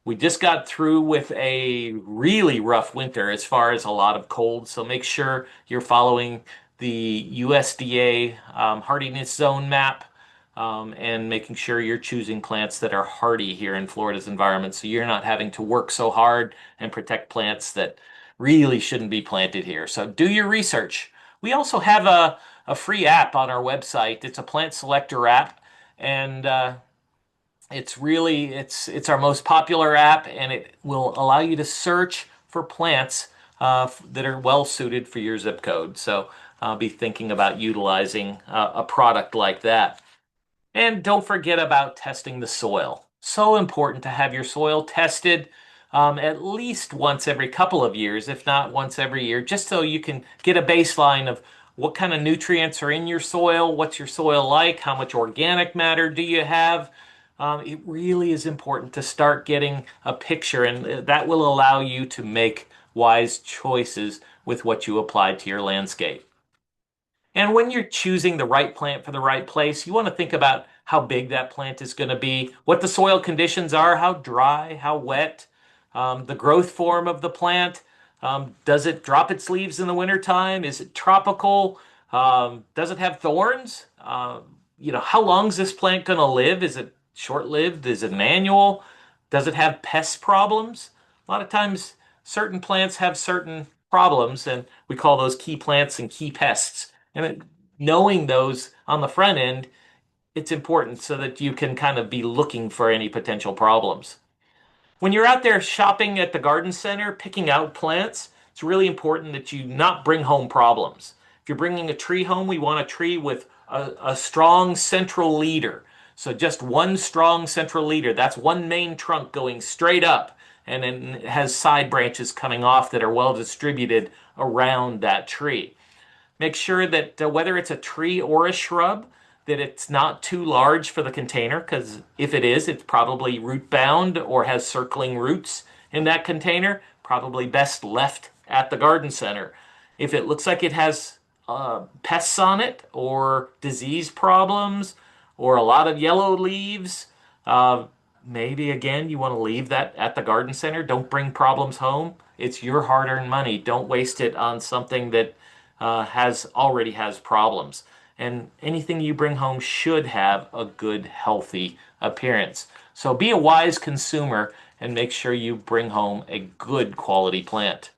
We just got through with a really rough winter as far as a lot of cold, so make sure you're following the USDA hardiness zone map and making sure you're choosing plants that are hardy here in Florida's environment so you're not having to work so hard and protect plants that really shouldn't be planted here. So do your research. We also have a free app on our website. It's a plant selector app, and it's our most popular app, and it will allow you to search for plants that are well suited for your zip code. So I'll be thinking about utilizing a product like that. And don't forget about testing the soil. So important to have your soil tested at least once every couple of years, if not once every year, just so you can get a baseline of what kind of nutrients are in your soil, what's your soil like, how much organic matter do you have. It really is important to start getting a picture, and that will allow you to make wise choices with what you apply to your landscape. And when you're choosing the right plant for the right place, you want to think about how big that plant is going to be, what the soil conditions are, how dry, how wet, the growth form of the plant. Does it drop its leaves in the wintertime? Is it tropical? Does it have thorns? How long is this plant going to live? Is it short-lived? Is it an annual? Does it have pest problems? A lot of times, certain plants have certain problems, and we call those key plants and key pests. And knowing those on the front end, it's important so that you can kind of be looking for any potential problems. When you're out there shopping at the garden center, picking out plants, it's really important that you not bring home problems. If you're bringing a tree home, we want a tree with a strong central leader. So just one strong central leader. That's one main trunk going straight up, and then it has side branches coming off that are well distributed around that tree. Make sure that whether it's a tree or a shrub, that it's not too large for the container, because if it is, it's probably root bound or has circling roots in that container. Probably best left at the garden center. If it looks like it has pests on it or disease problems or a lot of yellow leaves, maybe again you want to leave that at the garden center. Don't bring problems home. It's your hard-earned money. Don't waste it on something that already has problems. and anything you bring home should have a good, healthy appearance. So be a wise consumer and make sure you bring home a good quality plant.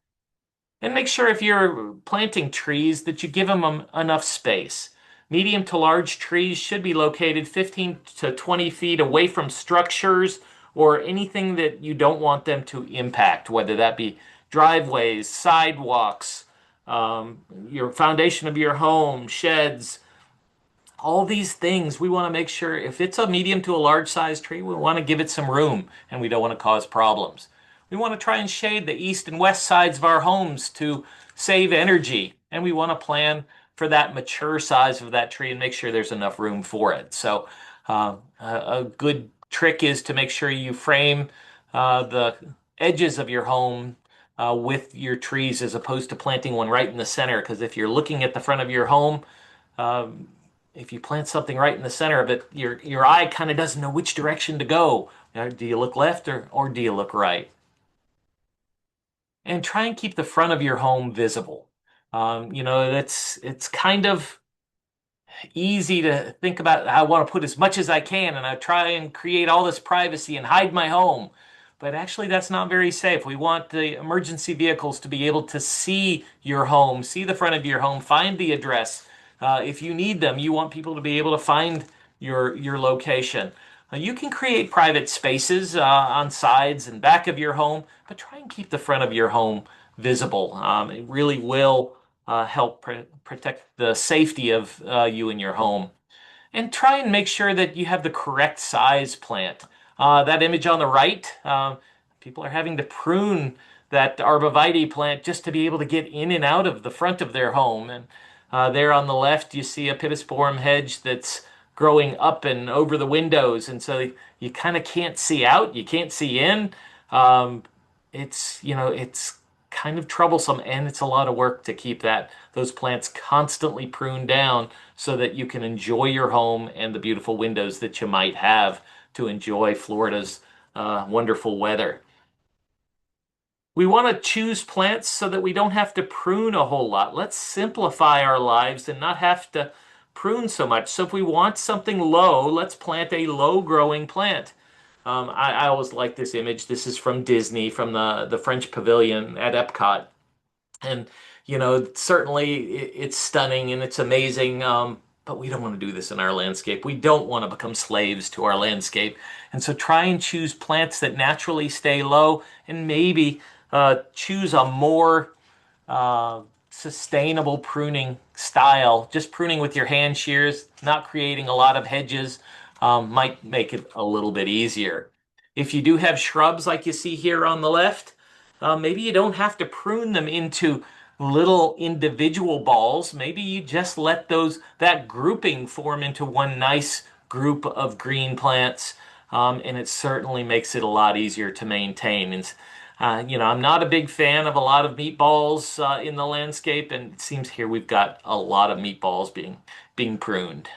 And make sure if you're planting trees that you give them enough space. Medium to large trees should be located 15 to 20 feet away from structures or anything that you don't want them to impact, whether that be driveways, sidewalks, your foundation of your home, sheds, all these things. We want to make sure if it's a medium to a large size tree, we want to give it some room and we don't want to cause problems. We want to try and shade the east and west sides of our homes to save energy, and we want to plan for that mature size of that tree and make sure there's enough room for it. So a good trick is to make sure you frame the edges of your home with your trees as opposed to planting one right in the center, because if you're looking at the front of your home, um, if you plant something right in the center of it, your eye kind of doesn't know which direction to go. Do you look left or do you look right? And try and keep the front of your home visible. It's kind of easy to think about. I want to put as much as I can, and I try and create all this privacy and hide my home. But actually, that's not very safe. We want the emergency vehicles to be able to see your home, see the front of your home, find the address. If you need them, you want people to be able to find your location. You can create private spaces on sides and back of your home, but try and keep the front of your home visible. It really will help protect the safety of you and your home. And try and make sure that you have the correct size plant. That image on the right, people are having to prune that arborvitae plant just to be able to get in and out of the front of their home. And there on the left, you see a pittosporum hedge that's growing up and over the windows. And so you kind of can't see out, you can't see in. Um, it's kind of troublesome and it's a lot of work to keep those plants constantly pruned down so that you can enjoy your home and the beautiful windows that you might have to enjoy Florida's wonderful weather. We want to choose plants so that we don't have to prune a whole lot. Let's simplify our lives and not have to prune so much. So if we want something low, let's plant a low growing plant. I always like this image. This is from Disney, from the French Pavilion at Epcot. And, certainly it's stunning and it's amazing. But we don't want to do this in our landscape. We don't want to become slaves to our landscape. And so try and choose plants that naturally stay low and maybe choose a more sustainable pruning style. Just pruning with your hand shears, not creating a lot of hedges, might make it a little bit easier. If you do have shrubs like you see here on the left, maybe you don't have to prune them into little individual balls. Maybe you just let that grouping form into one nice group of green plants, and it certainly makes it a lot easier to maintain. And I'm not a big fan of a lot of meatballs in the landscape, and it seems here we've got a lot of meatballs being pruned.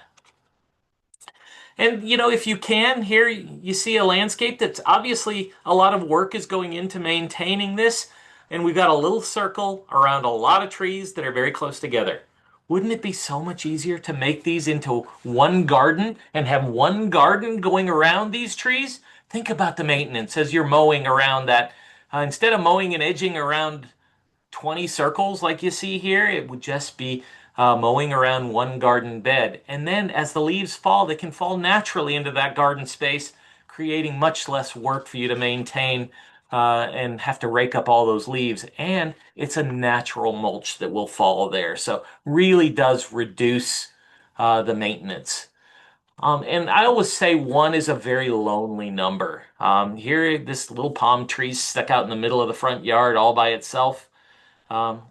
And if you can, here you see a landscape that's obviously a lot of work is going into maintaining this. And we've got a little circle around a lot of trees that are very close together. Wouldn't it be so much easier to make these into one garden and have one garden going around these trees? Think about the maintenance as you're mowing around that. Instead of mowing and edging around 20 circles like you see here, it would just be mowing around one garden bed. And then as the leaves fall, they can fall naturally into that garden space, creating much less work for you to maintain and have to rake up all those leaves. And it's a natural mulch that will fall there. So really does reduce the maintenance. And I always say one is a very lonely number. Here, this little palm tree stuck out in the middle of the front yard all by itself. Um,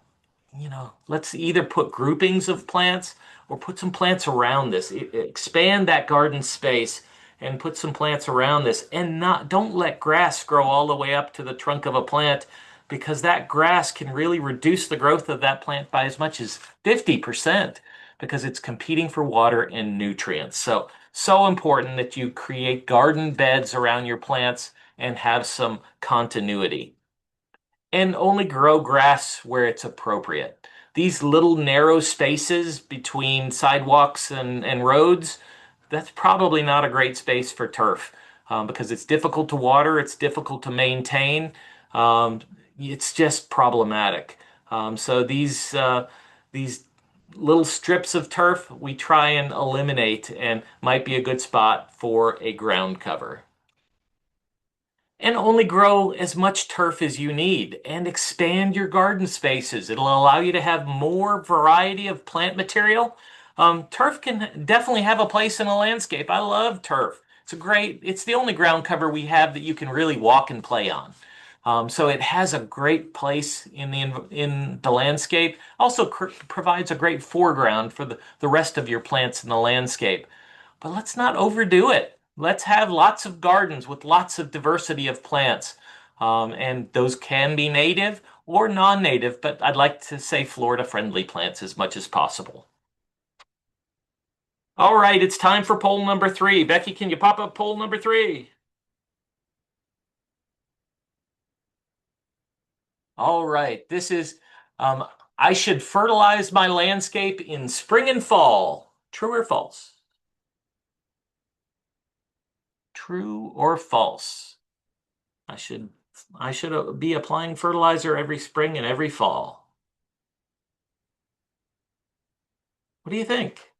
let's either put groupings of plants or put some plants around this. Expand that garden space and put some plants around this and don't let grass grow all the way up to the trunk of a plant because that grass can really reduce the growth of that plant by as much as 50% because it's competing for water and nutrients. So important that you create garden beds around your plants and have some continuity and only grow grass where it's appropriate. these little narrow spaces between sidewalks and roads, that's probably not a great space for turf because it's difficult to water, it's difficult to maintain, um, it's just problematic. So these little strips of turf we try and eliminate and might be a good spot for a ground cover. And only grow as much turf as you need and expand your garden spaces. It'll allow you to have more variety of plant material. Turf can definitely have a place in a landscape. I love turf. It's the only ground cover we have that you can really walk and play on. So it has a great place in the landscape. Also provides a great foreground for the rest of your plants in the landscape. But let's not overdo it. Let's have lots of gardens with lots of diversity of plants. And those can be native or non-native, but I'd like to say Florida-friendly plants as much as possible. All right, it's time for poll number 3. Becky, can you pop up poll number 3? All right, this is um, I should fertilize my landscape in spring and fall. True or false? True or false? I should I should be applying fertilizer every spring and every fall. What do you think?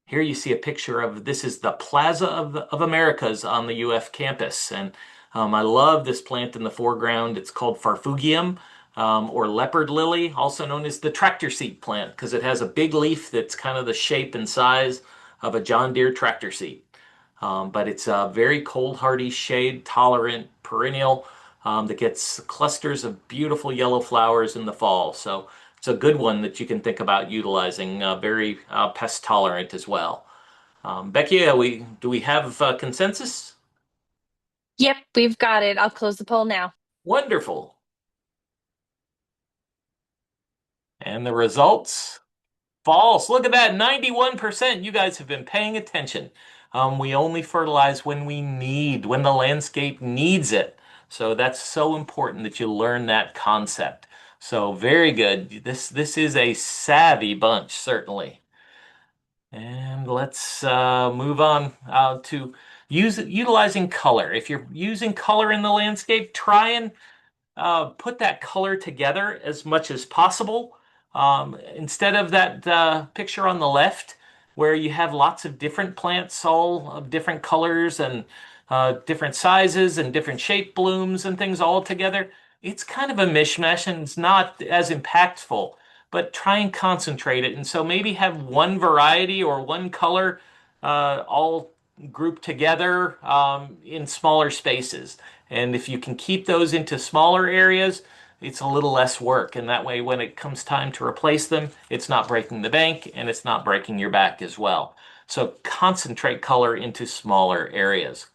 Here you see a picture of this is the Plaza of Americas on the UF campus, and I love this plant in the foreground. It's called Farfugium or leopard lily, also known as the tractor seat plant, because it has a big leaf that's kind of the shape and size of a John Deere tractor seat. But it's a very cold hardy, shade tolerant perennial that gets clusters of beautiful yellow flowers in the fall. So it's a good one that you can think about utilizing, very pest tolerant as well. Becky, do we have consensus? Yep, we've got it. I'll close the poll now. Wonderful. And the results? False. Look at that, 91%. You guys have been paying attention. We only fertilize when we need, when the landscape needs it. So that's so important that you learn that concept. So very good. This is a savvy bunch, certainly. And let's move on to utilizing color. If you're using color in the landscape, try and put that color together as much as possible. Instead of that picture on the left, where you have lots of different plants, all of different colors and different sizes and different shape blooms and things all together, it's kind of a mishmash and it's not as impactful. But try and concentrate it. And so maybe have one variety or one color all grouped together in smaller spaces. And if you can keep those into smaller areas, it's a little less work. And that way, when it comes time to replace them, it's not breaking the bank and it's not breaking your back as well. So concentrate color into smaller areas.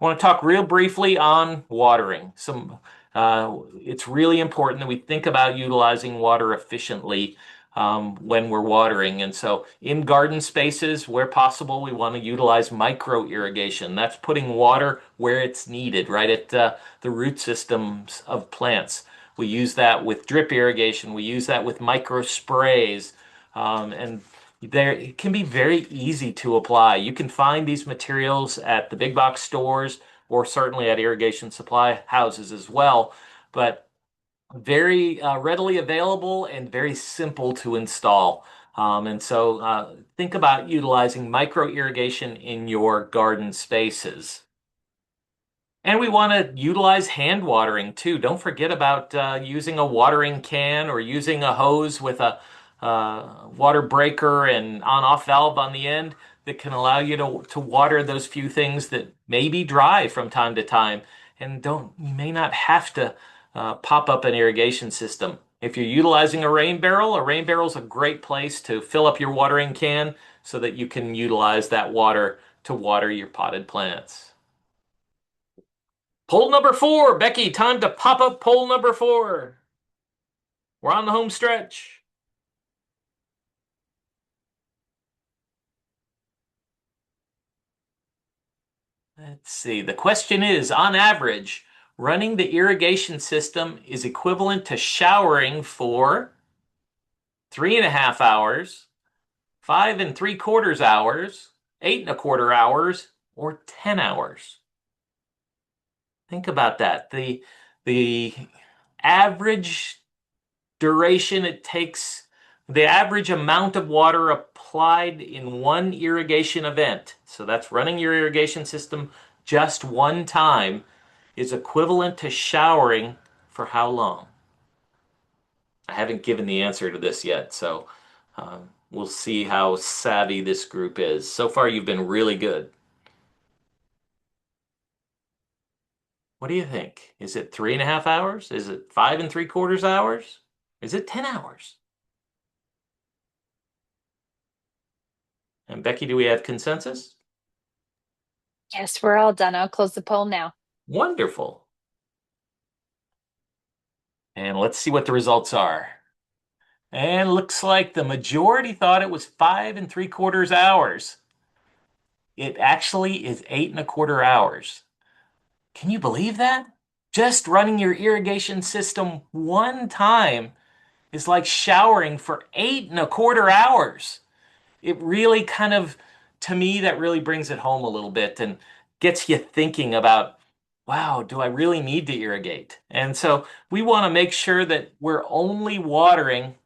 I want to talk real briefly on watering. It's really important that we think about utilizing water efficiently when we're watering. And so, in garden spaces, where possible, we want to utilize micro irrigation. That's putting water where it's needed, right at the root systems of plants. We use that with drip irrigation. We use that with micro sprays, and it can be very easy to apply. You can find these materials at the big box stores or certainly at irrigation supply houses as well, but very readily available and very simple to install. And so think about utilizing micro irrigation in your garden spaces. And we want to utilize hand watering too. Don't forget about using a watering can or using a hose with a water breaker and on-off valve on the end that can allow you to water those few things that may be dry from time to time. And you may not have to pop up an irrigation system. If you're utilizing a rain barrel is a great place to fill up your watering can so that you can utilize that water to water your potted plants. Poll number 4. Becky, time to pop up poll number 4. We're on the home stretch. Let's see. The question is, on average, running the irrigation system is equivalent to showering for 3.5 hours, 5.75 hours, 8.25 hours, or 10 hours? Think about that. The average duration it takes, the average amount of water applied in one irrigation event, so that's running your irrigation system just one time, is equivalent to showering for how long? I haven't given the answer to this yet, so we'll see how savvy this group is. So far, you've been really good. What do you think? Is it 3.5 hours? Is it 5.75 hours? Is it 10 hours? And Becky, do we have consensus? Yes, we're all done. I'll close the poll now. Wonderful. And let's see what the results are. And looks like the majority thought it was 5.75 hours. It actually is 8.25 hours. Can you believe that? Just running your irrigation system one time is like showering for 8.25 hours. It really kind of, to me, that really brings it home a little bit and gets you thinking about, wow, do I really need to irrigate? And so we want to make sure that we're only watering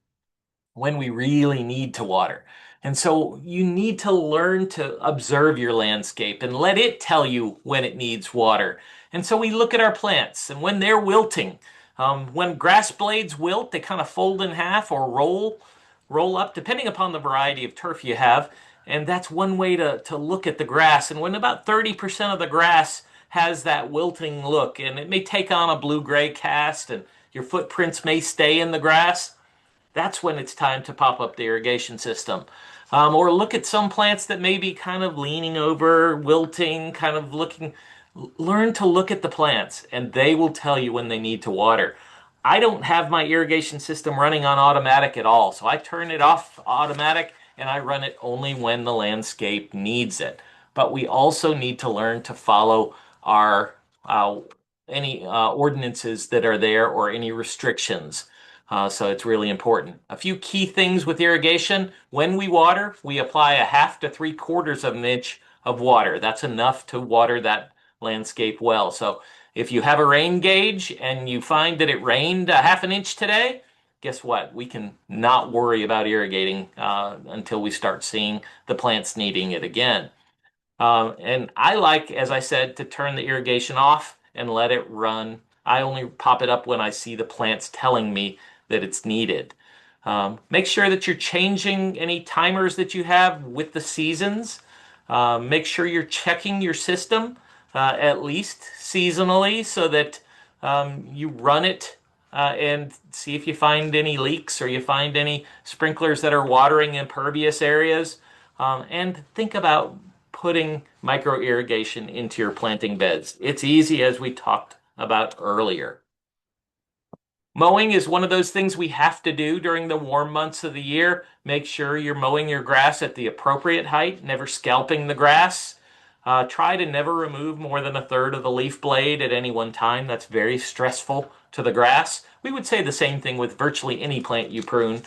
when we really need to water. And so you need to learn to observe your landscape and let it tell you when it needs water. And so we look at our plants and when they're wilting, when grass blades wilt, they kind of fold in half or roll up, depending upon the variety of turf you have. And that's one way to look at the grass. And when about 30% of the grass has that wilting look, and it may take on a blue-gray cast, and your footprints may stay in the grass, that's when it's time to pop up the irrigation system. Or look at some plants that may be kind of leaning over, wilting, kind of looking. Learn to look at the plants, and they will tell you when they need to water. I don't have my irrigation system running on automatic at all, so I turn it off automatic and I run it only when the landscape needs it. But we also need to learn to follow our any ordinances that are there or any restrictions. So it's really important. A few key things with irrigation. When we water, we apply a half to 3/4 of an inch of water. That's enough to water that landscape well. So if you have a rain gauge and you find that it rained a half an inch today, guess what? We can not worry about irrigating until we start seeing the plants needing it again. And I like, as I said, to turn the irrigation off and let it run. I only pop it up when I see the plants telling me that it's needed. Make sure that you're changing any timers that you have with the seasons. Make sure you're checking your system at least seasonally so that you run it and see if you find any leaks or you find any sprinklers that are watering impervious areas. And think about putting micro irrigation into your planting beds. It's easy, as we talked about earlier. Mowing is one of those things we have to do during the warm months of the year. Make sure you're mowing your grass at the appropriate height, never scalping the grass. Try to never remove more than 1/3 of the leaf blade at any one time. That's very stressful to the grass. We would say the same thing with virtually any plant you prune.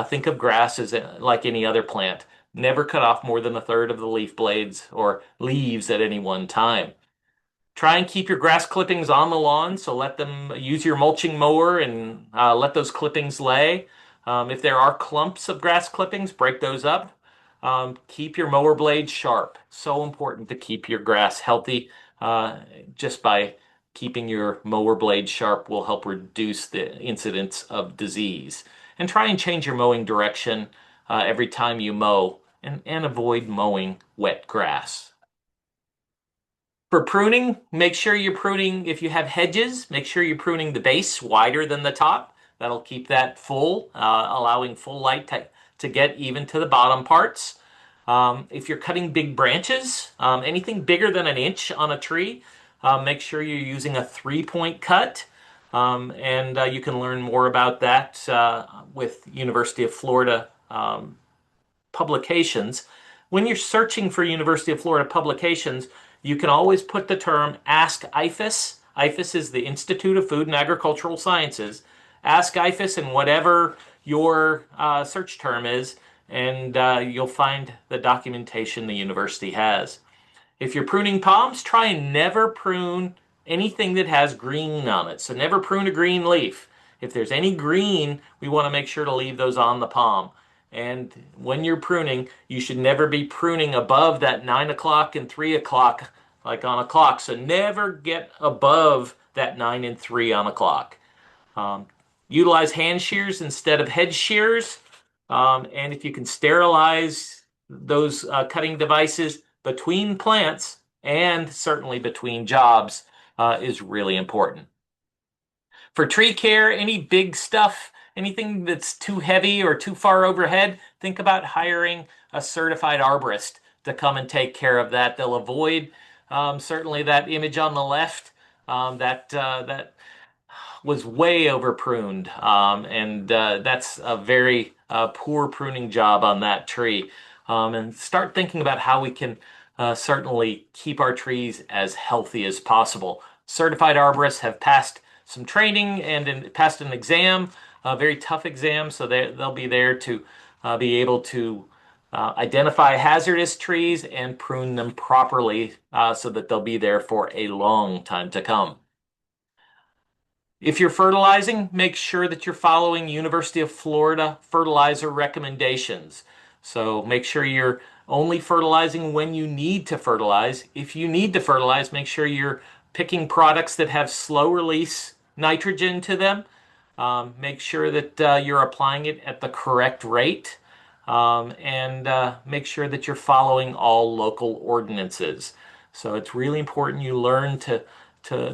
Think of grass as like any other plant. Never cut off more than 1/3 of the leaf blades or leaves at any one time. Try and keep your grass clippings on the lawn, so let them use your mulching mower and let those clippings lay. If there are clumps of grass clippings, break those up. Keep your mower blades sharp. So important to keep your grass healthy. Just by keeping your mower blade sharp will help reduce the incidence of disease. And try and change your mowing direction every time you mow and avoid mowing wet grass. For pruning, make sure you're pruning, if you have hedges, make sure you're pruning the base wider than the top. That'll keep that full, allowing full light to get even to the bottom parts. If you're cutting big branches, anything bigger than an inch on a tree, make sure you're using a 3-point cut. And you can learn more about that with University of Florida publications. When you're searching for University of Florida publications, you can always put the term Ask IFAS. IFAS is the Institute of Food and Agricultural Sciences. Ask IFAS, and whatever your search term is, and you'll find the documentation the university has. If you're pruning palms, try and never prune anything that has green on it. So never prune a green leaf. If there's any green, we want to make sure to leave those on the palm. And when you're pruning, you should never be pruning above that 9 o'clock and 3 o'clock, like on a clock. So never get above that 9 and 3 on a clock. Um, Utilize hand shears instead of head shears. And if you can sterilize those cutting devices between plants and certainly between jobs is really important. For tree care, any big stuff, anything that's too heavy or too far overhead, think about hiring a certified arborist to come and take care of that. They'll avoid certainly that image on the left, that was way over pruned, and that's a very poor pruning job on that tree. And start thinking about how we can certainly keep our trees as healthy as possible. Certified arborists have passed some training and passed an exam, a very tough exam, so they'll be there to be able to identify hazardous trees and prune them properly so that they'll be there for a long time to come. If you're fertilizing, make sure that you're following University of Florida fertilizer recommendations. So make sure you're only fertilizing when you need to fertilize. If you need to fertilize, make sure you're picking products that have slow release nitrogen to them. Make sure that you're applying it at the correct rate. And make sure that you're following all local ordinances. So it's really important you learn to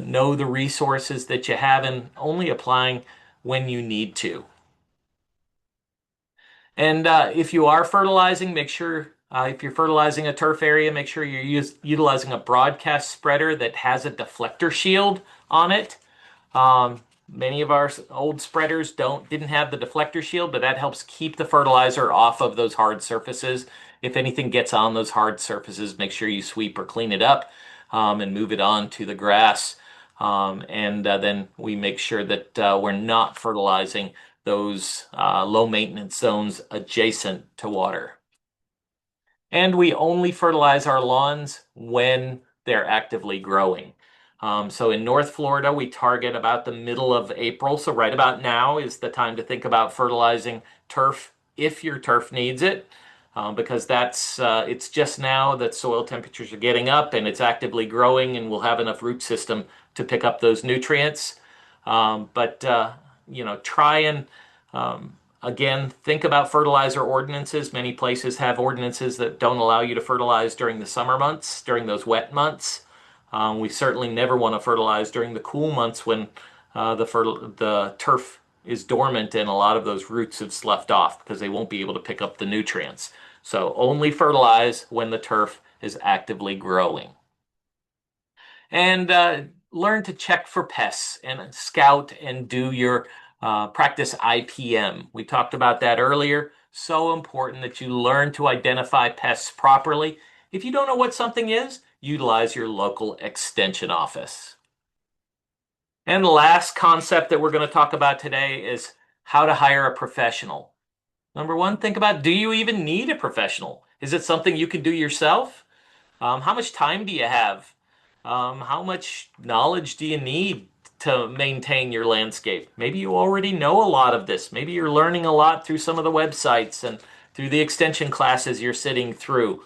know the resources that you have and only applying when you need to. And if you are fertilizing, make sure if you're fertilizing a turf area, make sure you're utilizing a broadcast spreader that has a deflector shield on it. Many of our old spreaders didn't have the deflector shield, but that helps keep the fertilizer off of those hard surfaces. If anything gets on those hard surfaces, make sure you sweep or clean it up and move it on to the grass. And then we make sure that we're not fertilizing those low maintenance zones adjacent to water. And we only fertilize our lawns when they're actively growing. So in North Florida, we target about the middle of April. So right about now is the time to think about fertilizing turf if your turf needs it, because it's just now that soil temperatures are getting up and it's actively growing and we'll have enough root system to pick up those nutrients. But try and again, think about fertilizer ordinances. Many places have ordinances that don't allow you to fertilize during the summer months, during those wet months. We certainly never want to fertilize during the cool months when the turf is dormant and a lot of those roots have sloughed off because they won't be able to pick up the nutrients. So only fertilize when the turf is actively growing. And learn to check for pests and scout and do your practice IPM. We talked about that earlier. So important that you learn to identify pests properly. If you don't know what something is, utilize your local extension office. And the last concept that we're going to talk about today is how to hire a professional. Number one, think about, do you even need a professional? Is it something you can do yourself? How much time do you have? How much knowledge do you need to maintain your landscape? Maybe you already know a lot of this. Maybe you're learning a lot through some of the websites and through the extension classes you're sitting through.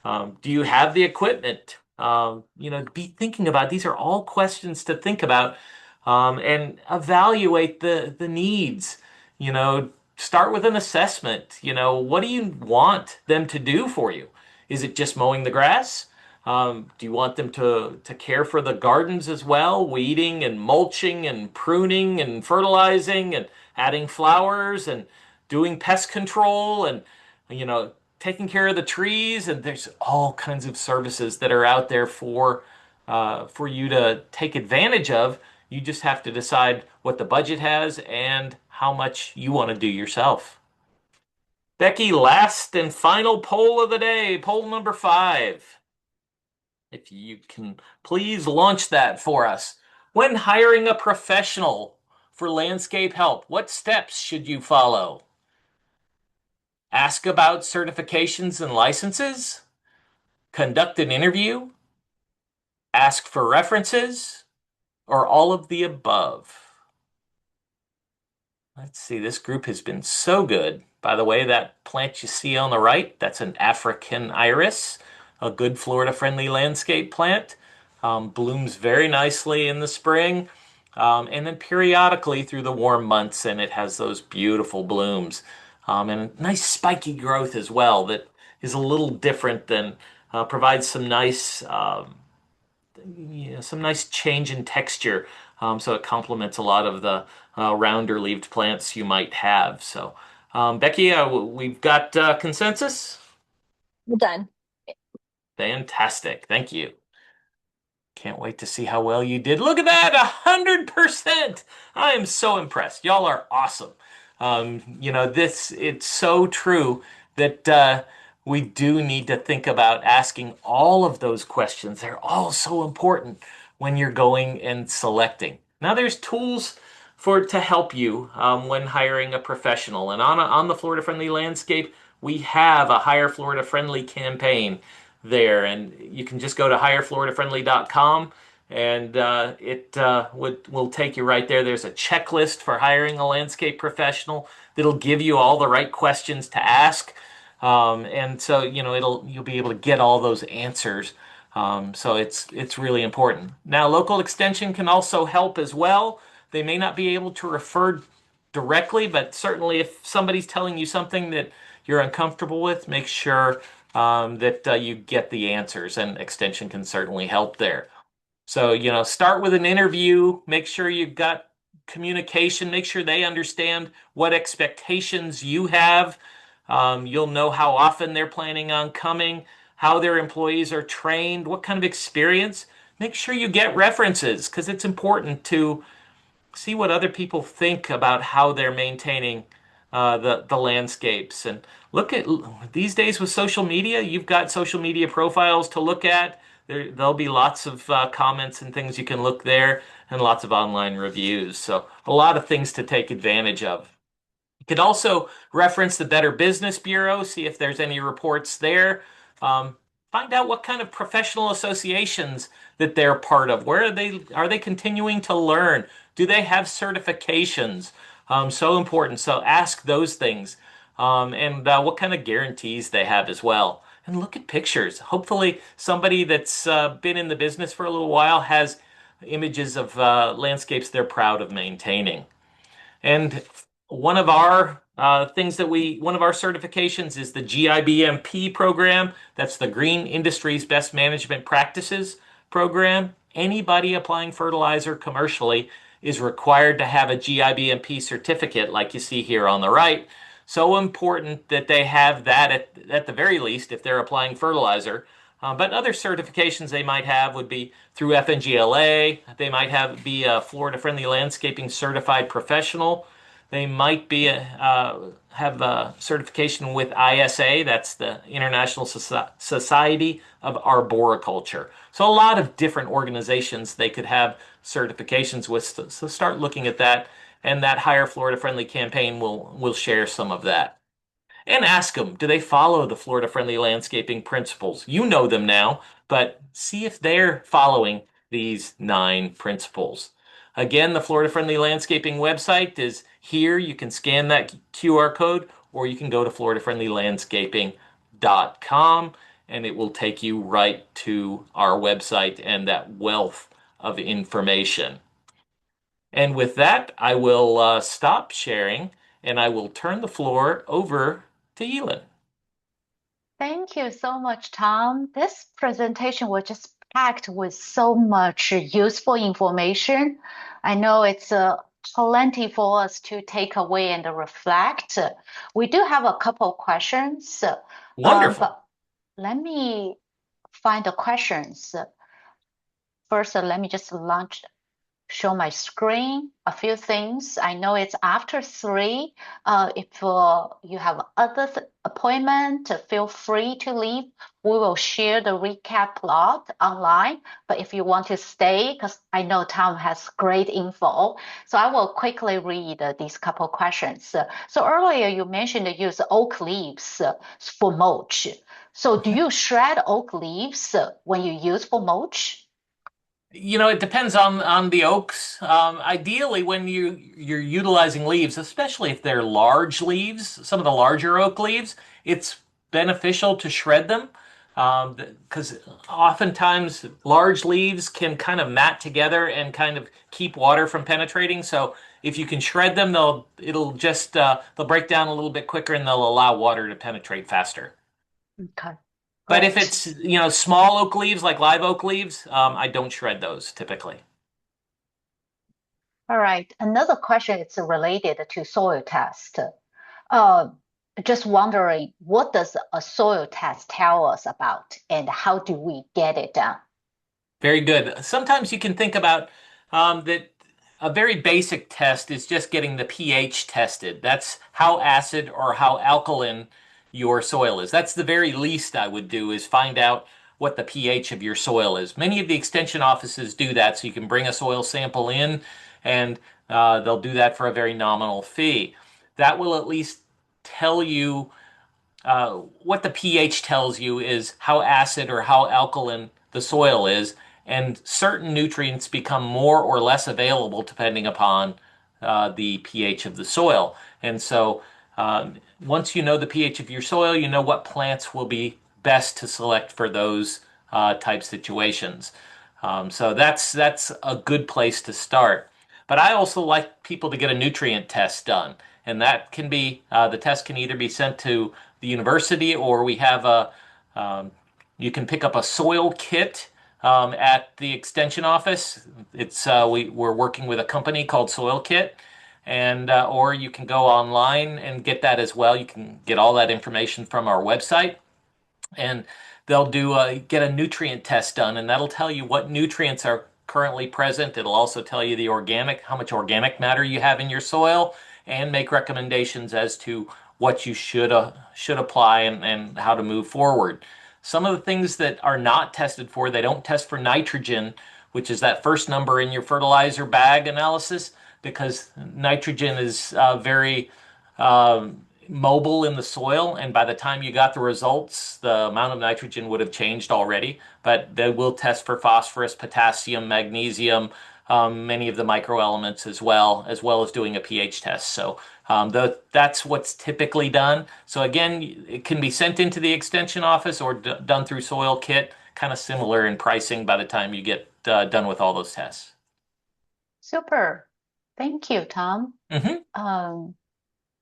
Do you have the equipment? Be thinking about, these are all questions to think about, and evaluate the needs. Start with an assessment. What do you want them to do for you? Is it just mowing the grass? Do you want them to care for the gardens as well, weeding and mulching and pruning and fertilizing and adding flowers and doing pest control and taking care of the trees? And there's all kinds of services that are out there for you to take advantage of. You just have to decide what the budget has and how much you want to do yourself. Becky, last and final poll of the day, poll number 5. If you can please launch that for us. When hiring a professional for landscape help, what steps should you follow? ask about certifications and licenses, conduct an interview, ask for references, or all of the above? Let's see, this group has been so good. By the way, that plant you see on the right, that's an African iris, a good Florida-friendly landscape plant. Blooms very nicely in the spring, and then periodically through the warm months, and it has those beautiful blooms. And a nice spiky growth as well that is a little different than provides some nice some nice change in texture. So it complements a lot of the rounder leaved plants you might have. So, Becky, we've got consensus. We're done. Fantastic. Thank you. Can't wait to see how well you did. Look at that, 100%. I am so impressed. Y'all are awesome. It's so true that we do need to think about asking all of those questions. They're all so important when you're going and selecting. Now, there's tools to help you when hiring a professional. And on the Florida Friendly Landscape, we have a Hire Florida Friendly campaign there, and you can just go to hirefloridafriendly.com and will take you right there. There's a checklist for hiring a landscape professional that'll give you all the right questions to ask, and so you'll be able to get all those answers. So it's really important. Now, local extension can also help as well. They may not be able to refer directly, but certainly if somebody's telling you something that you're uncomfortable with, make sure that you get the answers, and extension can certainly help there. So, start with an interview, make sure you've got communication, make sure they understand what expectations you have. You'll know how often they're planning on coming, how their employees are trained, what kind of experience. Make sure you get references because it's important to see what other people think about how they're maintaining the landscapes. And look at these days with social media, you've got social media profiles to look at. There'll be lots of comments and things you can look there, and lots of online reviews. So a lot of things to take advantage of. You could also reference the Better Business Bureau, see if there's any reports there. Um, Find out what kind of professional associations that they're part of. Where are they continuing to learn? Do they have certifications? So important. So ask those things. And what kind of guarantees they have as well. And look at pictures. Hopefully, somebody that's been in the business for a little while has images of landscapes they're proud of maintaining. And one of our certifications is the GIBMP program. That's the Green Industries Best Management Practices program. Anybody applying fertilizer commercially is required to have a GIBMP certificate, like you see here on the right. So important that they have that at the very least if they're applying fertilizer. But other certifications they might have would be through FNGLA. They might be a Florida Friendly Landscaping Certified Professional. They might have a certification with ISA. That's the International Society of Arboriculture. So a lot of different organizations they could have certifications with. So start looking at that, and that Hire Florida Friendly campaign will share some of that. And ask them, do they follow the Florida Friendly Landscaping principles? You know them now, but see if they're following these 9 principles. Again, the Florida Friendly Landscaping website is here. You can scan that QR code, or you can go to floridafriendlylandscaping.com, and it will take you right to our website and that wealth of information. And with that, I will stop sharing, and I will turn the floor over to Elin. Thank you so much, Tom. This presentation was just packed with so much useful information. I know it's plenty for us to take away and reflect. We do have a couple of questions, Wonderful. but let me find the questions. First, let me just launch. show my screen a few things. I know it's after 3. If you have other appointment, feel free to leave. We will share the recap plot online. But if you want to stay, because I know Tom has great info, so I will quickly read these couple questions. So earlier you mentioned to use oak leaves for mulch. So do you shred oak leaves when you use for mulch? It depends on the oaks. Ideally, when you're utilizing leaves, especially if they're large leaves, some of the larger oak leaves, it's beneficial to shred them, because oftentimes large leaves can kind of mat together and kind of keep water from penetrating. So if you can shred them, they'll break down a little bit quicker and they'll allow water to penetrate faster. Okay, But if great. it's, small oak leaves like live oak leaves, I don't shred those typically. All right. Another question is related to soil test. Uh, just wondering, what does a soil test tell us about, and how do we get it done? Very good. Sometimes you can think about that a very basic test is just getting the pH tested. That's how acid or how alkaline your soil is. That's the very least I would do is find out what the pH of your soil is. Many of the extension offices do that, so you can bring a soil sample in and they'll do that for a very nominal fee. That will at least tell you what the pH tells you is how acid or how alkaline the soil is, and certain nutrients become more or less available depending upon the pH of the soil. And so, once you know the pH of your soil, you know what plants will be best to select for those type situations. So that's a good place to start. But I also like people to get a nutrient test done, and that can be the test can either be sent to the university, or we have um, you can pick up a soil kit at the extension office. We're working with a company called Soil Kit, and or you can go online and get that as well. You can get all that information from our website, and they'll get a nutrient test done, and that'll tell you what nutrients are currently present. It'll also tell you how much organic matter you have in your soil, and make recommendations as to what you should apply, and how to move forward. Some of the things that are not tested for, they don't test for nitrogen, which is that first number in your fertilizer bag analysis, because nitrogen is very mobile in the soil, and by the time you got the results, the amount of nitrogen would have changed already. But they will test for phosphorus, potassium, magnesium, many of the microelements as well as doing a pH test. So that's what's typically done. So again, it can be sent into the extension office or done through Soil Kit, kind of similar in pricing by the time you get done with all those tests. Super. Thank you, Tom. Hmm. Um,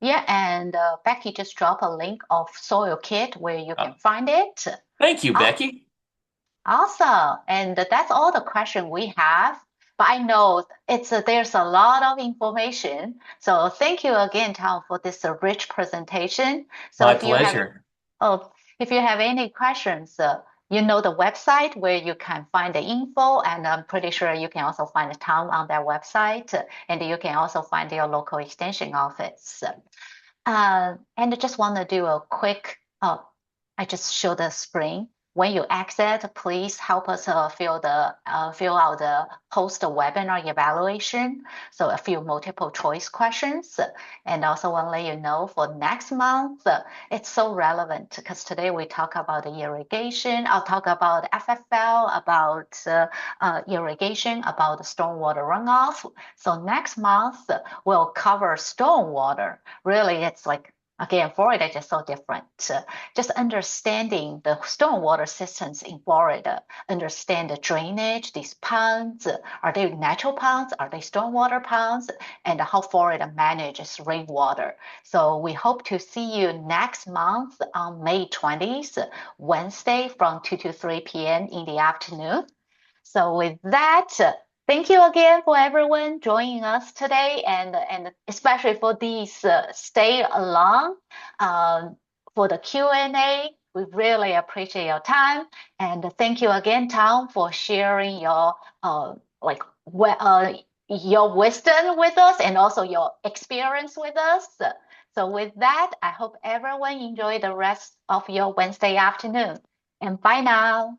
yeah, and Becky just dropped a link of Soil Kit where you can find it. Thank you, Aw- Becky. Awesome. And that's all the question we have. But I know there's a lot of information. So thank you again, Tom, for this rich presentation. So My pleasure. oh, if you have any questions, you know the website where you can find the info, and I'm pretty sure you can also find Tom on their website, and you can also find your local extension office. And I just want to do a quick, I just show the screen. When you exit, please help us fill out the post webinar evaluation. So a few multiple choice questions. And also want to let you know for next month, it's so relevant because today we talk about the irrigation. I'll talk about FFL, about irrigation, about the stormwater runoff. So next month, we'll cover stormwater. Really, it's like, again, Florida is just so different. Just understanding the stormwater systems in Florida, understand the drainage, these ponds, are they natural ponds? Are they stormwater ponds? And how Florida manages rainwater. So we hope to see you next month on May 20th, Wednesday from 2 to 3 p.m. in the afternoon. So with that, thank you again for everyone joining us today, and especially for these stay along for the Q&A. We really appreciate your time, and thank you again, Tom, for sharing your like your wisdom with us and also your experience with us. So with that, I hope everyone enjoy the rest of your Wednesday afternoon. And bye now.